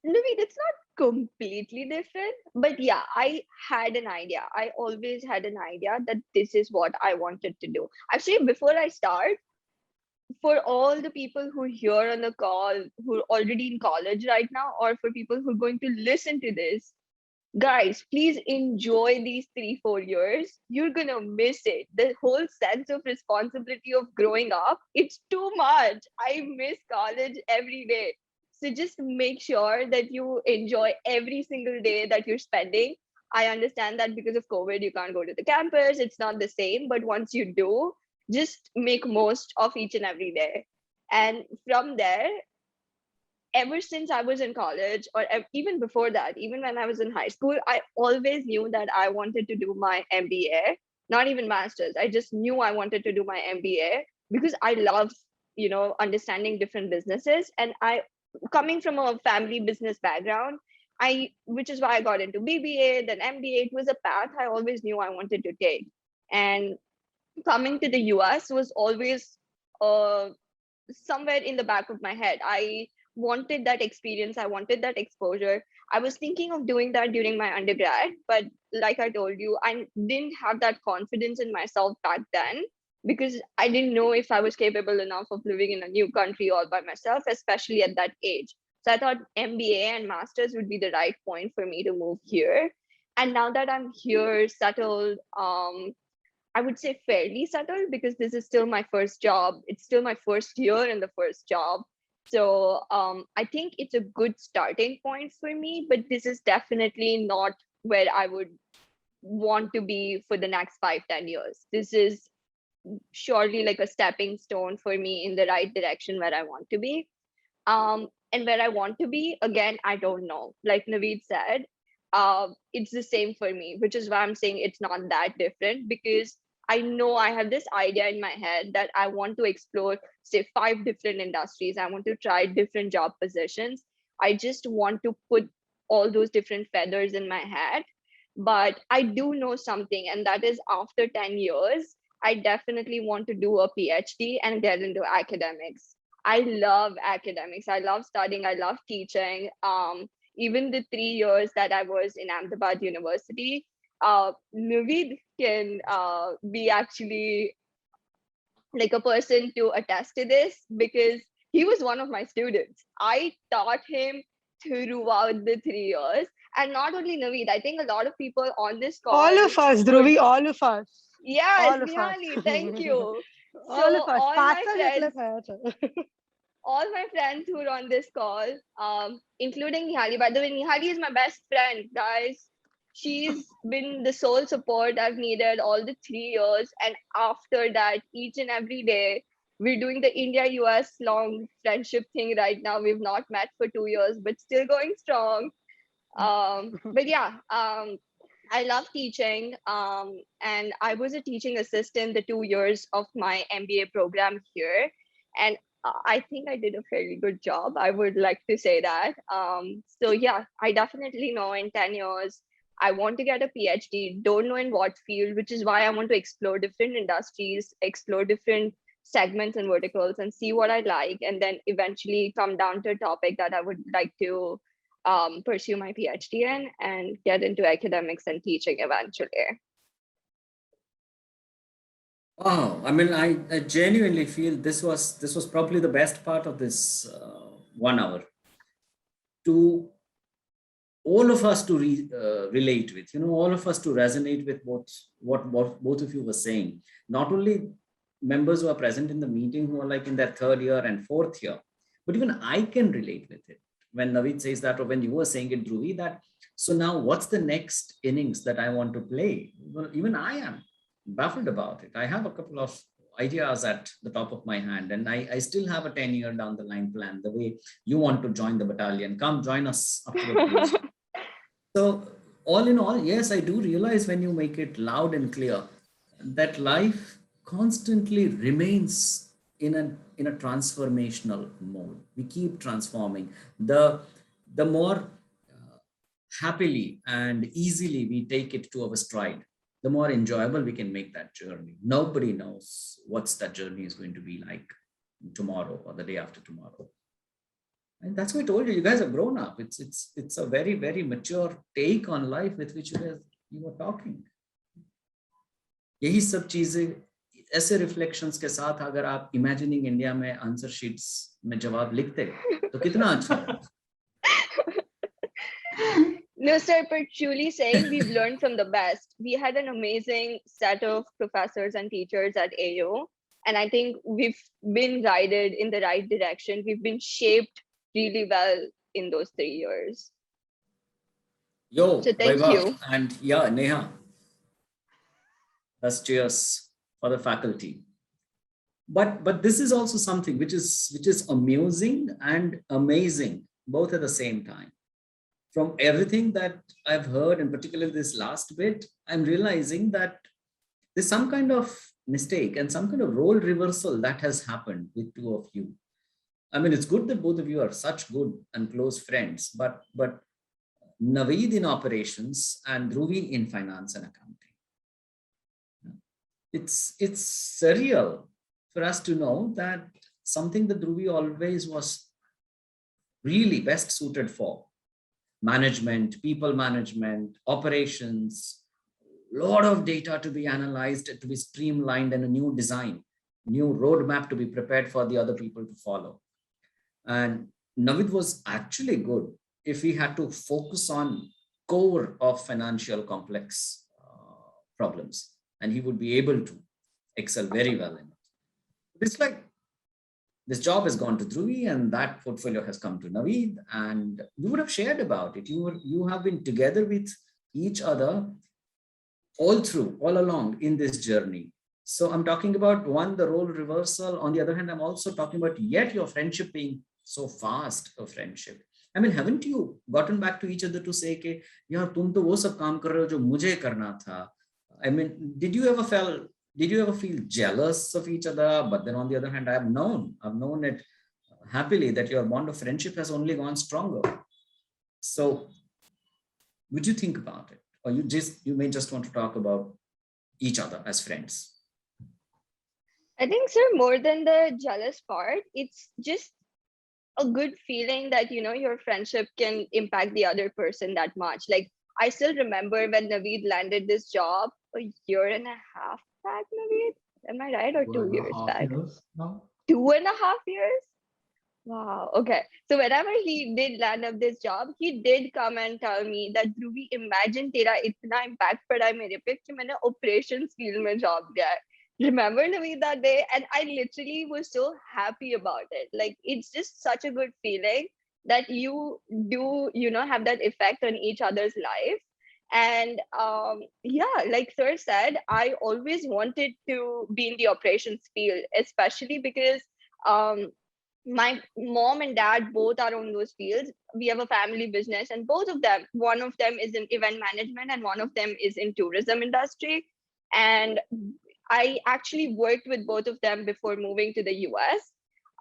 it's not completely different, but yeah, I had an idea. I always had an idea that this is what I wanted to do. Actually, before I start, for all the people who are here on the call, who are already in college right now, or for people who are going to listen to this, guys, please enjoy these 3-4 years. You're gonna miss it. The whole sense of responsibility of growing up, it's too much. I miss college every day. So just make sure that you enjoy every single day that you're spending. I understand that because of COVID you can't go to the campus, it's not the same, but once you do, just make most of each and every day. And from there, ever since I was in college, or even before that, even when I was in high school, I always knew that I wanted to do my MBA, not even master's. I just knew I wanted to do my MBA because I love, understanding different businesses. And coming from a family business background, which is why I got into BBA, then MBA. It was a path I always knew I wanted to take. And coming to the US was always somewhere in the back of my head. I wanted that experience, I wanted that exposure. I was thinking of doing that during my undergrad, but like I told you, I didn't have that confidence in myself back then because I didn't know if I was capable enough of living in a new country all by myself, especially at that age. So I thought MBA and masters would be the right point for me to move here. And now that I'm here settled, I would say fairly settled because this is still my first job. It's still my first year in the first job. So I think it's a good starting point for me, but this is definitely not where I would want to be for the next 5-10 years. This is surely like a stepping stone for me in the right direction where I want to be. And where I want to be, again, I don't know. Like Naveed said, it's the same for me, which is why I'm saying it's not that different because I know I have this idea in my head that I want to explore, say, 5 different industries. I want to try different job positions. I just want to put all those different feathers in my hat. But I do know something, and that is after 10 years, I definitely want to do a PhD and get into academics. I love academics. I love studying. I love teaching. Even the 3 years that I was in Ahmedabad University, Naveed can be actually like a person to attest to this because he was one of my students. I taught him throughout the 3 years. And not only Naveed, I think a lot of people on this call. All of us, Dhruvi, all of us. Yes, all of Nihali, us. thank you. all of us. All my friends, friends. all my friends who are on this call, including Nihali. By the way, Nihali is my best friend, guys. She's been the sole support I've needed all the 3 years. And after that, each and every day, we're doing the India-US long friendship thing right now. We've not met for 2 years, but still going strong. But yeah, I love teaching, and I was a teaching assistant the 2 years of my MBA program here, and I think I did a fairly good job. I would like to say that. So yeah, I definitely know in 10 years I want to get a PhD. Don't know in what field, which is why I want to explore different industries, explore different segments and verticals, and see what I like, and then eventually come down to a topic that I would like to pursue my PhD in and get into academics and teaching eventually. Wow, I mean, I genuinely feel this was probably the best part of this 1 hour, to all of us to relate with, all of us to resonate with what both of you were saying. Not only members who are present in the meeting who are like in their third year and fourth year, but even I can relate with it. When Naveed says that, or when you were saying it, Dhruvi, that so now what's the next innings that I want to play? Well, even I am baffled about it. I have a couple of ideas at the top of my hand, and I still have a 10-year down the line plan. The way you want to join the battalion, come join us up to the post. So all in all, yes, I do realize when you make it loud and clear that life constantly remains in a transformational mode. We keep transforming. The more happily and easily we take it to our stride, the more enjoyable we can make that journey. Nobody knows what's that journey is going to be like tomorrow or the day after tomorrow. And that's why I told you, you guys have grown up. It's a very, very mature take on life with which you were talking. यही सब चीजें ऐसे reflections के साथ अगर आप imagining India में answer sheets में जवाब लिखते तो कितना अच्छा. No, sir, but truly saying we've learned from the best. We had an amazing set of professors and teachers at AO, and I think we've been guided in the right direction. We've been shaped really well in those 3 years. Yo, so thank you. And yeah, Neha, that's cheers for the faculty. But this is also something which is amusing and amazing both at the same time. From everything that I've heard, and particularly this last bit, I'm realizing that there's some kind of mistake and some kind of role reversal that has happened with two of you. I mean, it's good that both of you are such good and close friends, but Naveed in operations and Dhruvi in finance and accounting. It's surreal for us to know that something that Dhruvi always was really best suited for, management, people management, operations, lot of data to be analyzed, to be streamlined, and a new design, new roadmap to be prepared for the other people to follow. And Naveed was actually good if he had to focus on core of financial complex problems, and he would be able to excel very well in it. It's like this job has gone to Dhruvi and that portfolio has come to Naveed, and you would have shared about it. You have been together with each other all along in this journey. So I'm talking about one, the role reversal. On the other hand, I'm also talking about yet your friendship being so fast a friendship. I mean, haven't you gotten back to each other to say, "Ke, yaar, tum to wo sab kaam kar rahe ho jo mujhe karna tha." I mean, did you ever feel jealous of each other? But then on the other hand, I've known it happily that your bond of friendship has only gone stronger. So would you think about it? Or you may just want to talk about each other as friends? I think, sir, more than the jealous part, it's just a good feeling that, your friendship can impact the other person that much. Like, I still remember when Naveed landed this job a year and a half back, Naveed. Am I right? Or 2 years back? 2.5 years? Wow. Okay. So whenever he did land up this job, he did come and tell me that, Dhruvi, imagine tera itna impact pada mere pe ki maine operations field mein job liya hai. Remember, Naveed, that day? And I literally was so happy about it. Like, it's just such a good feeling that you do, have that effect on each other's life. And yeah, like sir said, I always wanted to be in the operations field, especially because my mom and dad both are on those fields. We have a family business, and both of them, one of them is in event management and one of them is in tourism industry. And I actually worked with both of them before moving to the US.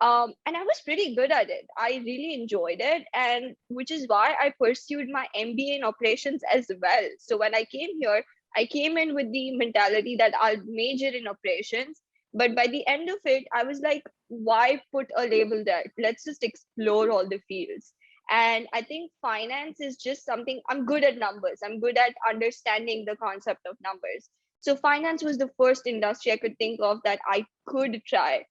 And I was pretty good at it. I really enjoyed it, and which is why I pursued my MBA in operations as well. So when I came here, I came in with the mentality that I'll major in operations. But by the end of it, I was like, why put a label there? Let's just explore all the fields. And I think finance is just something, I'm good at numbers. I'm good at understanding the concept of numbers. So finance was the first industry I could think of that I could try.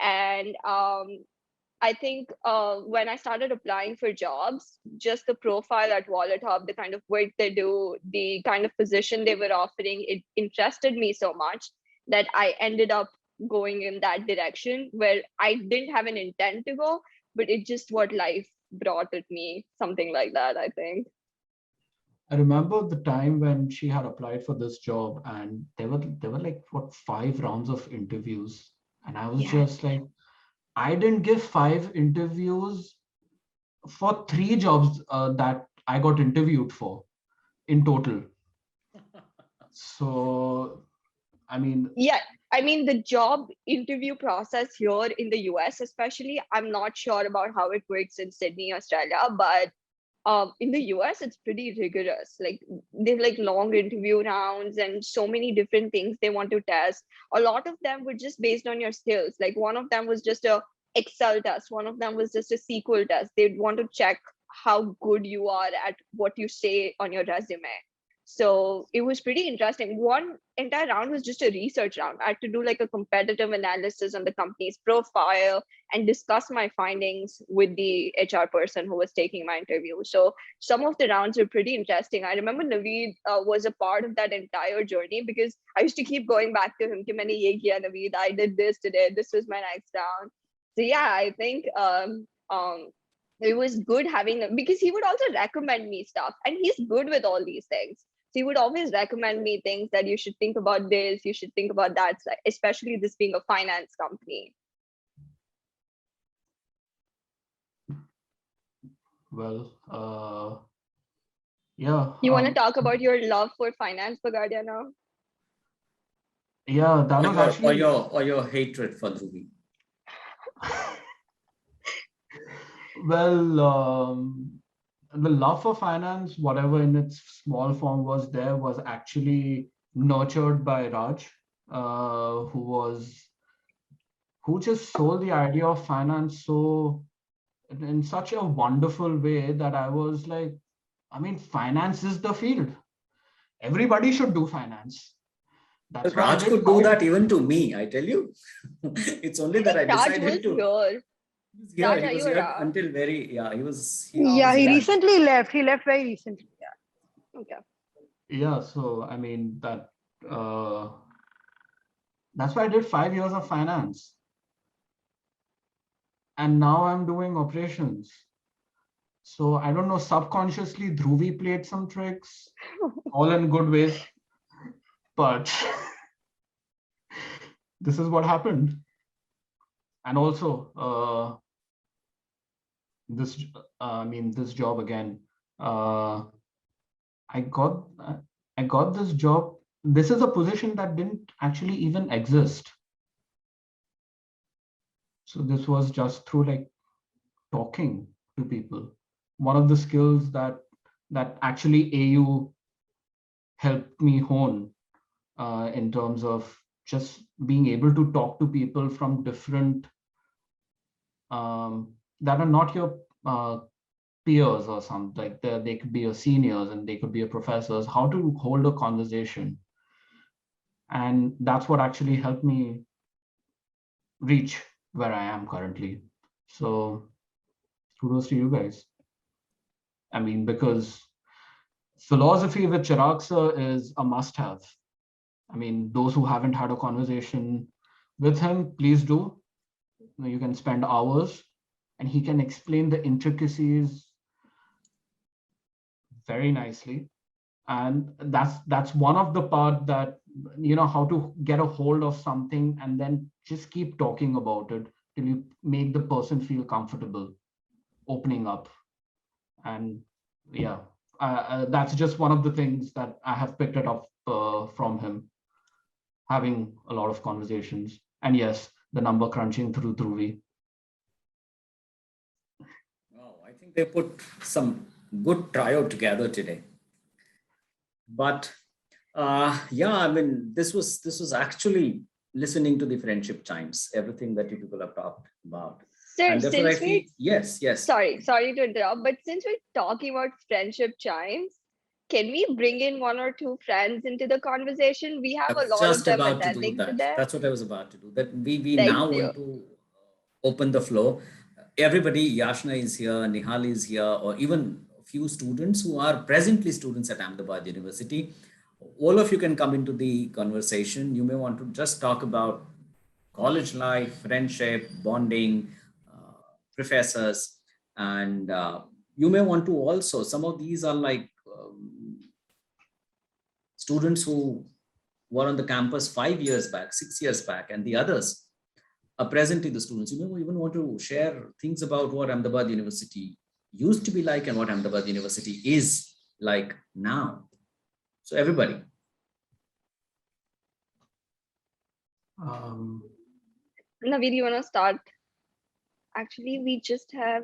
And I think when I started applying for jobs, just the profile at Wallet Hub, the kind of work they do, the kind of position they were offering, it interested me so much that I ended up going in that direction where I didn't have an intent to go, but it just what life brought at me, something like that, I think. I remember the time when she had applied for this job, and there were like what 5 rounds of interviews, and I was just like, I didn't give 5 interviews for 3 jobs that I got interviewed for in total. So, I mean, yeah, I mean, the job interview process here in the US, especially, I'm not sure about how it works in Sydney, Australia, but in the US, it's pretty rigorous. Like they have like long interview rounds and so many different things they want to test. A lot of them were just based on your skills. Like one of them was just a Excel test. One of them was just a SQL test. They'd want to check how good you are at what you say on your resume. So it was pretty interesting. One entire round was just a research round. I had to do like a competitive analysis on the company's profile and discuss my findings with the HR person who was taking my interview. So some of the rounds were pretty interesting. I remember Naveed was a part of that entire journey because I used to keep going back to him, "Ki maine ye kiya, Naveed, I did this today. This was my next round." So yeah, I think it was good having, because he would also recommend me stuff, and he's good with all these things. So he would always recommend me things that you should think about this, you should think about that, especially this being a finance company. well, yeah. You want to talk about your love for finance, Bagadia, now? Yeah, that was actually or your hatred for Dhruvi. well, the love for finance, whatever in its small form was there, was actually nurtured by Raj, who just sold the idea of finance so in such a wonderful way that I was like, I mean, finance is the field. Everybody should do finance. That's why Raj could do that even to me, I tell you. It's only that I decided to. Raj, He are was you here around? until very, yeah, he was. Yeah, he here. recently left. He left very recently. Yeah. Okay. Yeah, so I mean that's why I did 5 years of finance. And now I'm doing operations. So I don't know, subconsciously Dhruvi played some tricks, all in good ways. But this is what happened. And also, this job again. I got this job. This is a position that didn't actually even exist. So this was just through like talking to people. One of the skills that actually AU helped me hone in terms of just being able to talk to people from different that are not your peers or something. Like they could be your seniors and they could be your professors. How to hold a conversation, and that's what actually helped me reach where I am currently. So kudos to you guys. I mean, because philosophy with Chirag sir is a must-have. I mean, those who haven't had a conversation with him, please do. You can spend hours and he can explain the intricacies very nicely. And that's one of the part that, how to get a hold of something and then just keep talking about it till you make the person feel comfortable opening up. And yeah, that's just one of the things that I have picked it up from him, having a lot of conversations. And yes, the number crunching through Dhruvi. Wow, I think they put some good trio together today. But yeah, I mean, this was actually listening to the friendship chimes, everything that you people have talked about. Sir, And therefore I since feel, we yes. sorry to interrupt, but since we're talking about friendship chimes, can we bring in one or two friends into the conversation? We I have a was lot of just them about to do attending that. today. That's what I was about to do. That we Thank now you. want to open the floor. Everybody, Yashna is here, Nihal is here, or even a few students who are presently students at Ahmedabad University. All of you can come into the conversation. You may want to just talk about college life, friendship, bonding, professors, and you may want to also, some of these are like students who were on the campus 5 years back, 6 years back, and the others are presently the students. You may even want to share things about what Ahmedabad University used to be like and what Ahmedabad University is like now. So everybody. Naveed, you want to start? Actually, we just have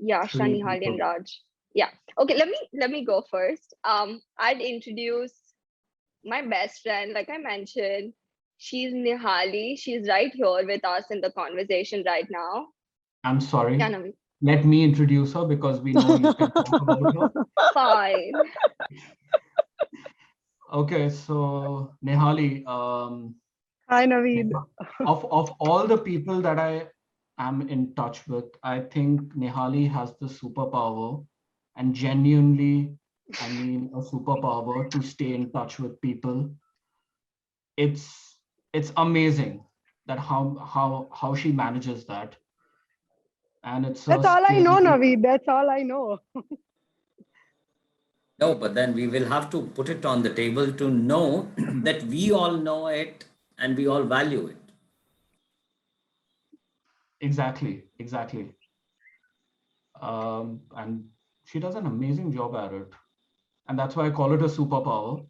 Shah, Nihal, and Raj. Yeah. Okay, let me go first. I'd introduce my best friend, like I mentioned. She's Nihali. She's right here with us in the conversation right now. I'm sorry. Yeah, Naveed. Let me introduce her because we know you can talk about her. Fine. Okay, so Nihali, Hi, Naveed. of all the people that I am in touch with, I think Nihali has the superpower, and genuinely, I mean a superpower to stay in touch with people. It's amazing that how she manages that, and it's That's all I know, Naveed. That's all I know. No, but then we will have to put it on the table to know that we all know it and we all value it. Exactly. And she does an amazing job at it, and that's why I call it a superpower.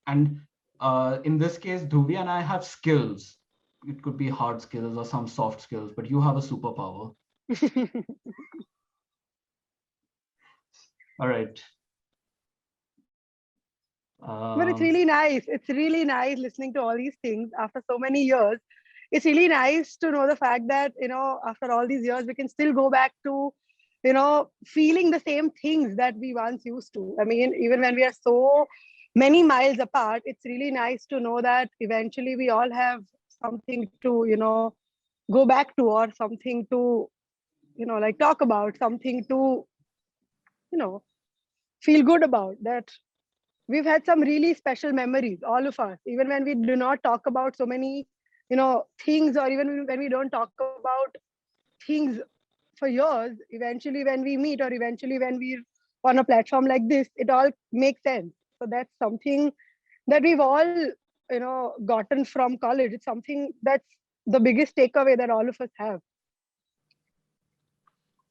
And in this case, Dhruvi and I have skills. It could be hard skills or some soft skills, but you have a superpower. All right. But it's really nice. It's really nice listening to all these things after so many years. It's really nice to know the fact that, after all these years, we can still go back to, feeling the same things that we once used to. I mean, even when we are so many miles apart, it's really nice to know that eventually we all have something to, go back to, or something to, like talk about, something to, feel good about. That we've had some really special memories, all of us, even when we do not talk about so many, things, or even when we don't talk about things for years, eventually when we meet, or eventually when we're on a platform like this, it all makes sense. So that's something that we've all, gotten from college. It's something that's the biggest takeaway that all of us have.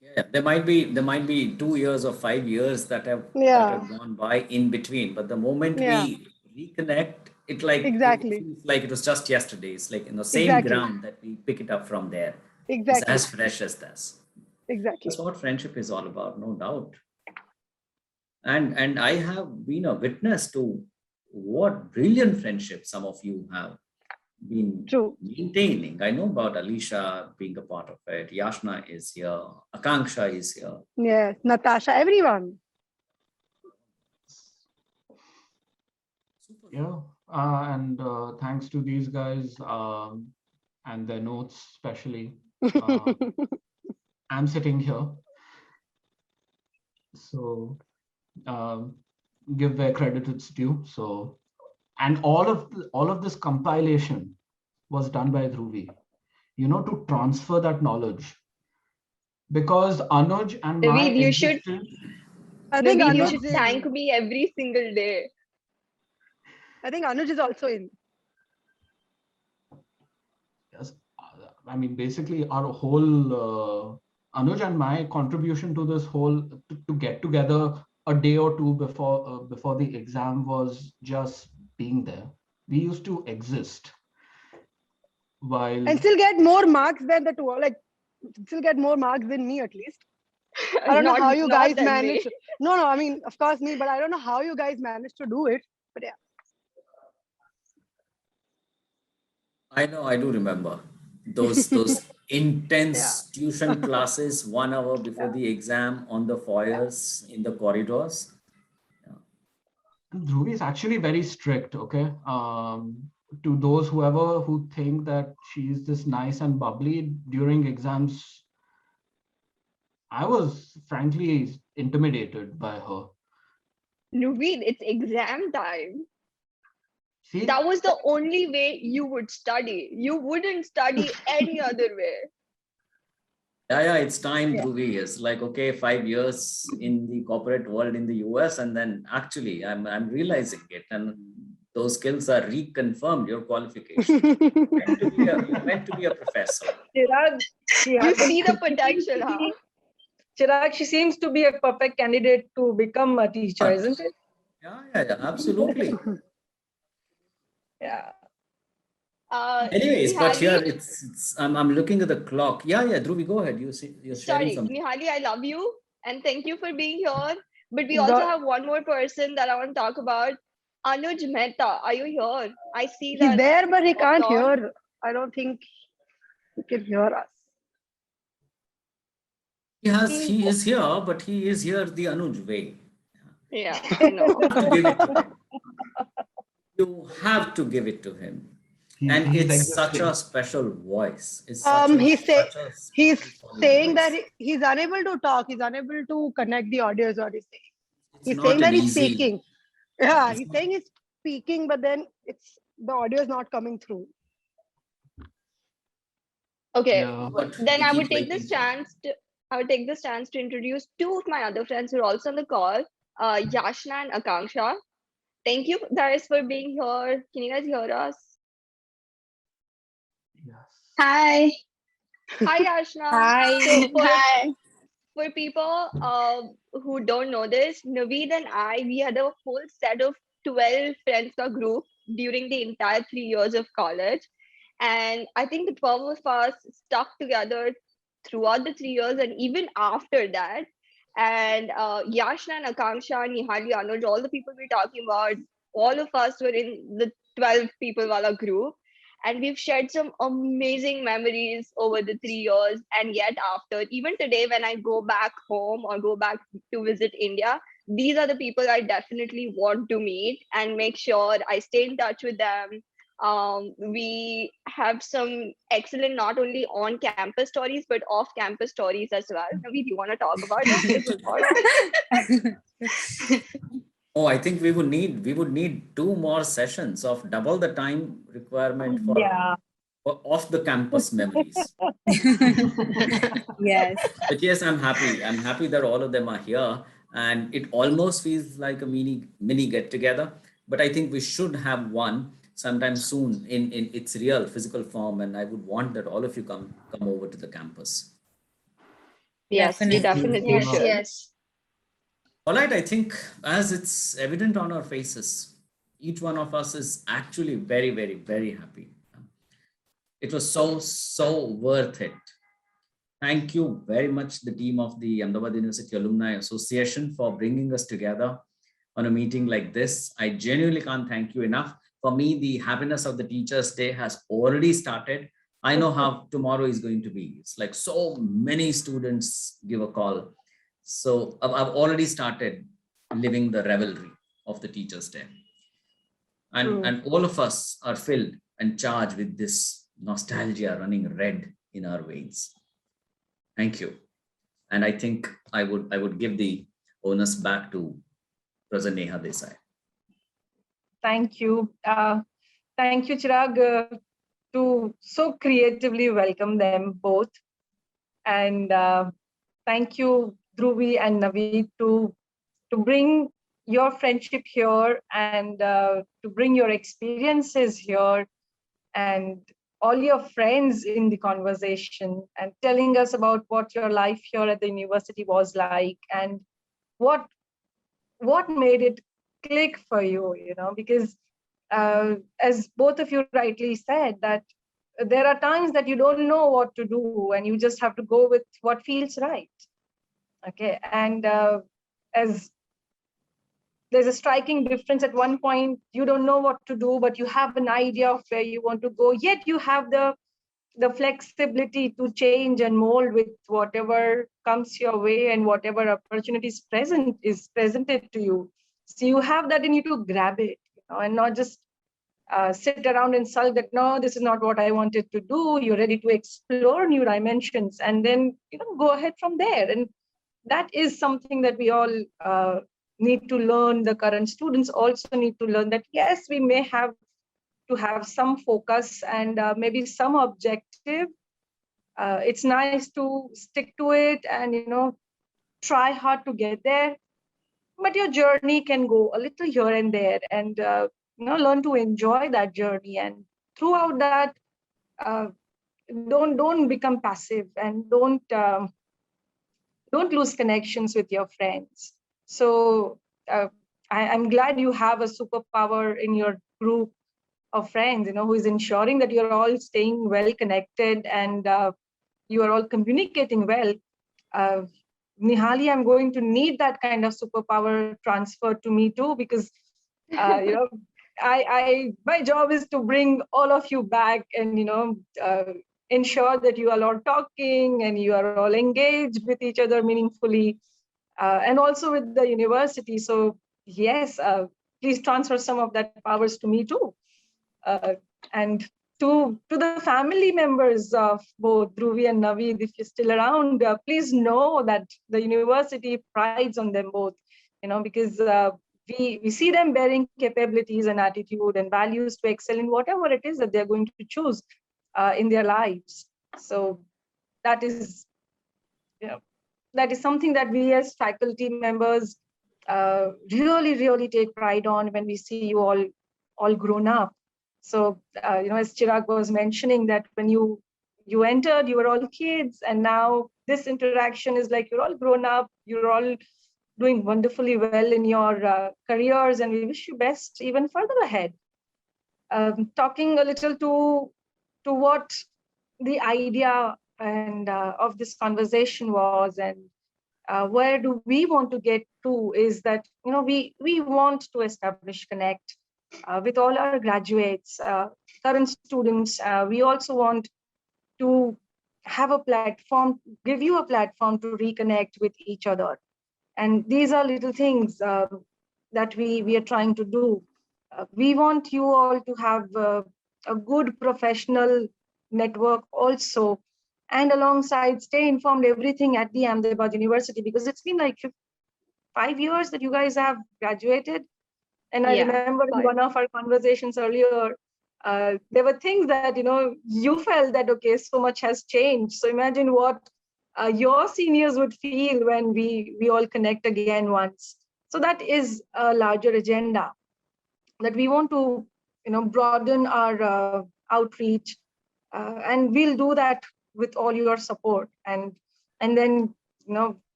Yeah, there might be 2 years or 5 years that have gone by in between, but the moment we reconnect, it Exactly. feels like it was just yesterday. It's like in the same ground that we pick it up from there. It's as fresh as this. Exactly. That's what friendship is all about, no doubt. And I have been a witness to what brilliant friendship some of you have been maintaining. I know about Alicia being a part of it. Yashna is here. Akanksha is here. Yes, Natasha, everyone. Yeah, and thanks to these guys and their notes, especially. I'm sitting here. So give where credit it's due. So, and all of this compilation was done by Dhruvi, to transfer that knowledge. Because Anuj and my Naveed, you should thank me every single day. I think Anuj is also in. Yes, I mean, basically our whole, Anuj and my contribution to this whole, to get together a day or two before the exam was just being there. We used to exist while. And still get more marks than the two, like still get more marks than me at least. I don't know how you guys manage. No, I mean, of course me, but I don't know how you guys managed to do it. But yeah. I know, I do remember those intense tuition classes 1 hour before the exam on the foyers in the corridors. Dhruvi is actually very strict, okay? To those who think that she's this nice and bubbly during exams, I was frankly intimidated by her. Naveed, it's exam time. See? That was the only way you would study. You wouldn't study any other way. Yeah, it's time, Dhruvi. It's like, okay, 5 years in the corporate world in the US, and then actually I'm realizing it, and those skills are reconfirmed, your qualification. You're meant to be a professor. Chirag, You see the potential, huh? Chirag, she seems to be a perfect candidate to become a teacher, isn't it? Yeah, absolutely. Yeah. Anyways, but Nihali, here it's I'm looking at the clock. Yeah, Dhruvi, go ahead. You're sharing sorry, something. Nihali, I love you and thank you for being here. But we also have one more person that I want to talk about. Anuj Mehta, are you here? I see that. He's there, but he can't hear. I don't think he can hear us. He is here, but he is here the Anuj way. Yeah, I know. You have to give it to him. And it's such a special voice. It's He's saying that he's unable to talk. He's unable to connect the audio is what he's saying. He's saying that he's speaking. Yeah, he's saying he's speaking, but then the audio is not coming through. Okay, then I would take this chance to introduce two of my other friends who are also on the call, Yashna and Akanksha. Thank you guys for being here. Can you guys hear us? Yes. Hi. Hi, Yashna. Hi. So Hi. For people who don't know this, Naveed and we had a whole set of 12 friends in a group during the entire 3 years of college. And I think the 12 of us stuck together throughout the 3 years and even after that. And Yashna and Akanksha, Nihali, Anuj, all the people we're talking about, all of us were in the 12 people wala group. And we've shared some amazing memories over the 3 years. And yet after, even today, when I go back home or go back to visit India, these are the people I definitely want to meet and make sure I stay in touch with them. We have some excellent, not only on campus stories, but off campus stories as well. Naveed, you want to talk about it? Oh, I think we would need 2 more sessions of double the time requirement for off the campus memories. Yes. But yes, I'm happy. I'm happy that all of them are here, and it almost feels like a mini get together. But I think we should have one sometime soon in its real physical form, and I would want that all of you come over to the campus. Yes, we definitely should. Yes. All right, I think as it's evident on our faces, each one of us is actually very, very, very happy. It was so worth it. Thank you very much, the team of the Ahmedabad University Alumni Association, for bringing us together on a meeting like this. I genuinely can't thank you enough. For me, the happiness of the Teachers' Day has already started. I know how tomorrow is going to be. It's like so many students give a call. So I've already started living the revelry of the Teachers' Day. And all of us are filled and charged with this nostalgia running red in our veins. Thank you. And I think I would give the onus back to President Neha Desai. Thank you. Thank you, Chirag, to so creatively welcome them both. And thank you, Dhruvi and Naveed, to bring your friendship here and to bring your experiences here, and all your friends in the conversation and telling us about what your life here at the university was like and what made it click for you, because as both of you rightly said, that there are times that you don't know what to do and you just have to go with what feels right. Okay, and as there's a striking difference at one point, you don't know what to do, but you have an idea of where you want to go, yet you have the flexibility to change and mold with whatever comes your way and whatever opportunities is presented to you. So you have that and you to grab it, and not just sit around and sulk that, no, this is not what I wanted to do. You're ready to explore new dimensions and then, go ahead from there. And that is something that we all need to learn. The current students also need to learn that, yes, we may have to have some focus and maybe some objective. It's nice to stick to it and, try hard to get there. But your journey can go a little here and there, and, learn to enjoy that journey. And throughout that, uh, don't become passive and don't lose connections with your friends. So I'm glad you have a superpower in your group of friends, who is ensuring that you're all staying well connected and you are all communicating well. Nihali, I'm going to need that kind of superpower transferred to me too, because my job is to bring all of you back and ensure that you are all talking and you are all engaged with each other meaningfully, and also with the university. So yes, please transfer some of that powers to me too. And to the family members of both Dhruvi and Naveed, if you're still around, please know that the university prides on them both, because we see them bearing capabilities and attitude and values to excel in whatever it is that they're going to choose in their lives. So that is, that is something that we as faculty members really, really take pride on when we see you all grown up. So, as Chirag was mentioning, that when you entered, you were all kids, and now this interaction is like you're all grown up, you're all doing wonderfully well in your careers, and we wish you best even further ahead. Talking a little to what the idea and of this conversation was, and where do we want to get to, is that we want to establish connect with all our graduates, current students. We also want to have a platform, give you a platform to reconnect with each other. And these are little things that we are trying to do. We want you all to have a good professional network also, and alongside stay informed everything at the Ahmedabad University, because it's been like 5 years that you guys have graduated. And I remember in one of our conversations earlier, there were things that, you felt that, okay, so much has changed. So imagine what your seniors would feel when we all connect again once. So that is a larger agenda, that we want to, broaden our outreach, and we'll do that with all your support. And then,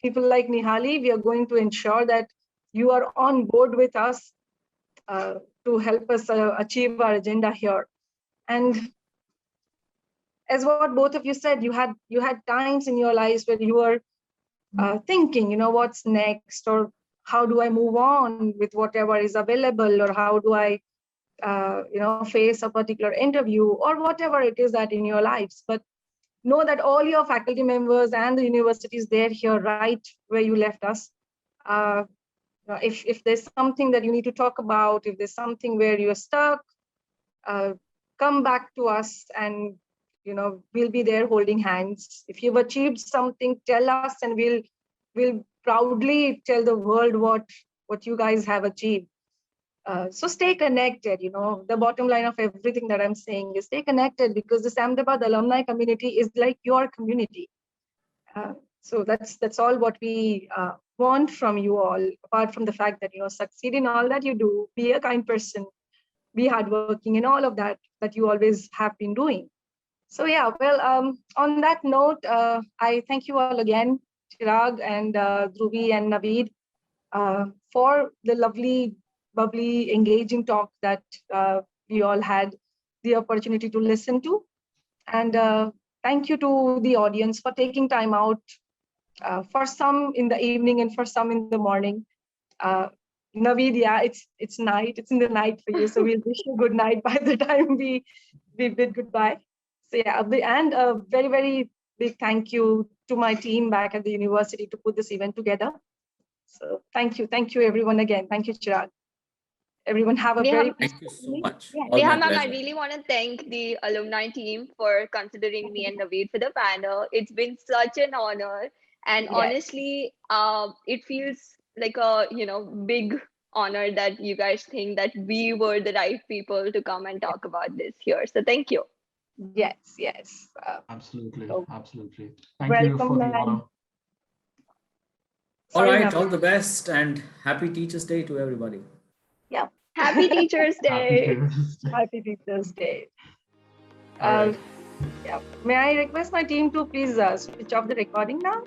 people like Nihali, we are going to ensure that you are on board with us to help us achieve our agenda here. And as what both of you said, you had times in your lives where you were thinking, what's next, or how do I move on with whatever is available, or how do I face a particular interview, or whatever it is that in your lives. But know that all your faculty members and the university is there here, right where you left us. If there's something that you need to talk about, if there's something where you're stuck, come back to us, and we'll be there holding hands. If you've achieved something, tell us, and we'll proudly tell the world what you guys have achieved. So stay connected. The bottom line of everything that I'm saying is stay connected, because this Ahmedabad alumni community is like your community. So that's all what we want from you all, apart from the fact that succeed in all that you do, be a kind person, be hardworking and all of that you always have been doing. So yeah, well, on that note, I thank you all again, Chirag and Dhruvi and Naveed, for the lovely, bubbly, engaging talk that we all had the opportunity to listen to. And thank you to the audience for taking time out, for some in the evening and for some in the morning. Naveed, yeah, it's night. It's in the night for you. So we'll wish you good night by the time we bid goodbye. So yeah, and a very, very big thank you to my team back at the university to put this event together. So thank you everyone again. Thank you, Chirag. Everyone have a very Thank you so much. Yeah, All my Neha ma'am, I pleasure. really want to thank the alumni team for considering me and Naveed for the panel. It's been such an honor, and honestly, it feels like a big honor that you guys think that we were the right people to come and talk about this here. So thank you. Yes. Absolutely, So absolutely. Thank you for the honor. All right, all the best and happy Teachers' Day to everybody. Yeah. Happy Teachers' Day. Happy Teachers' Day. All right. Yeah. May I request my team to please switch off the recording now?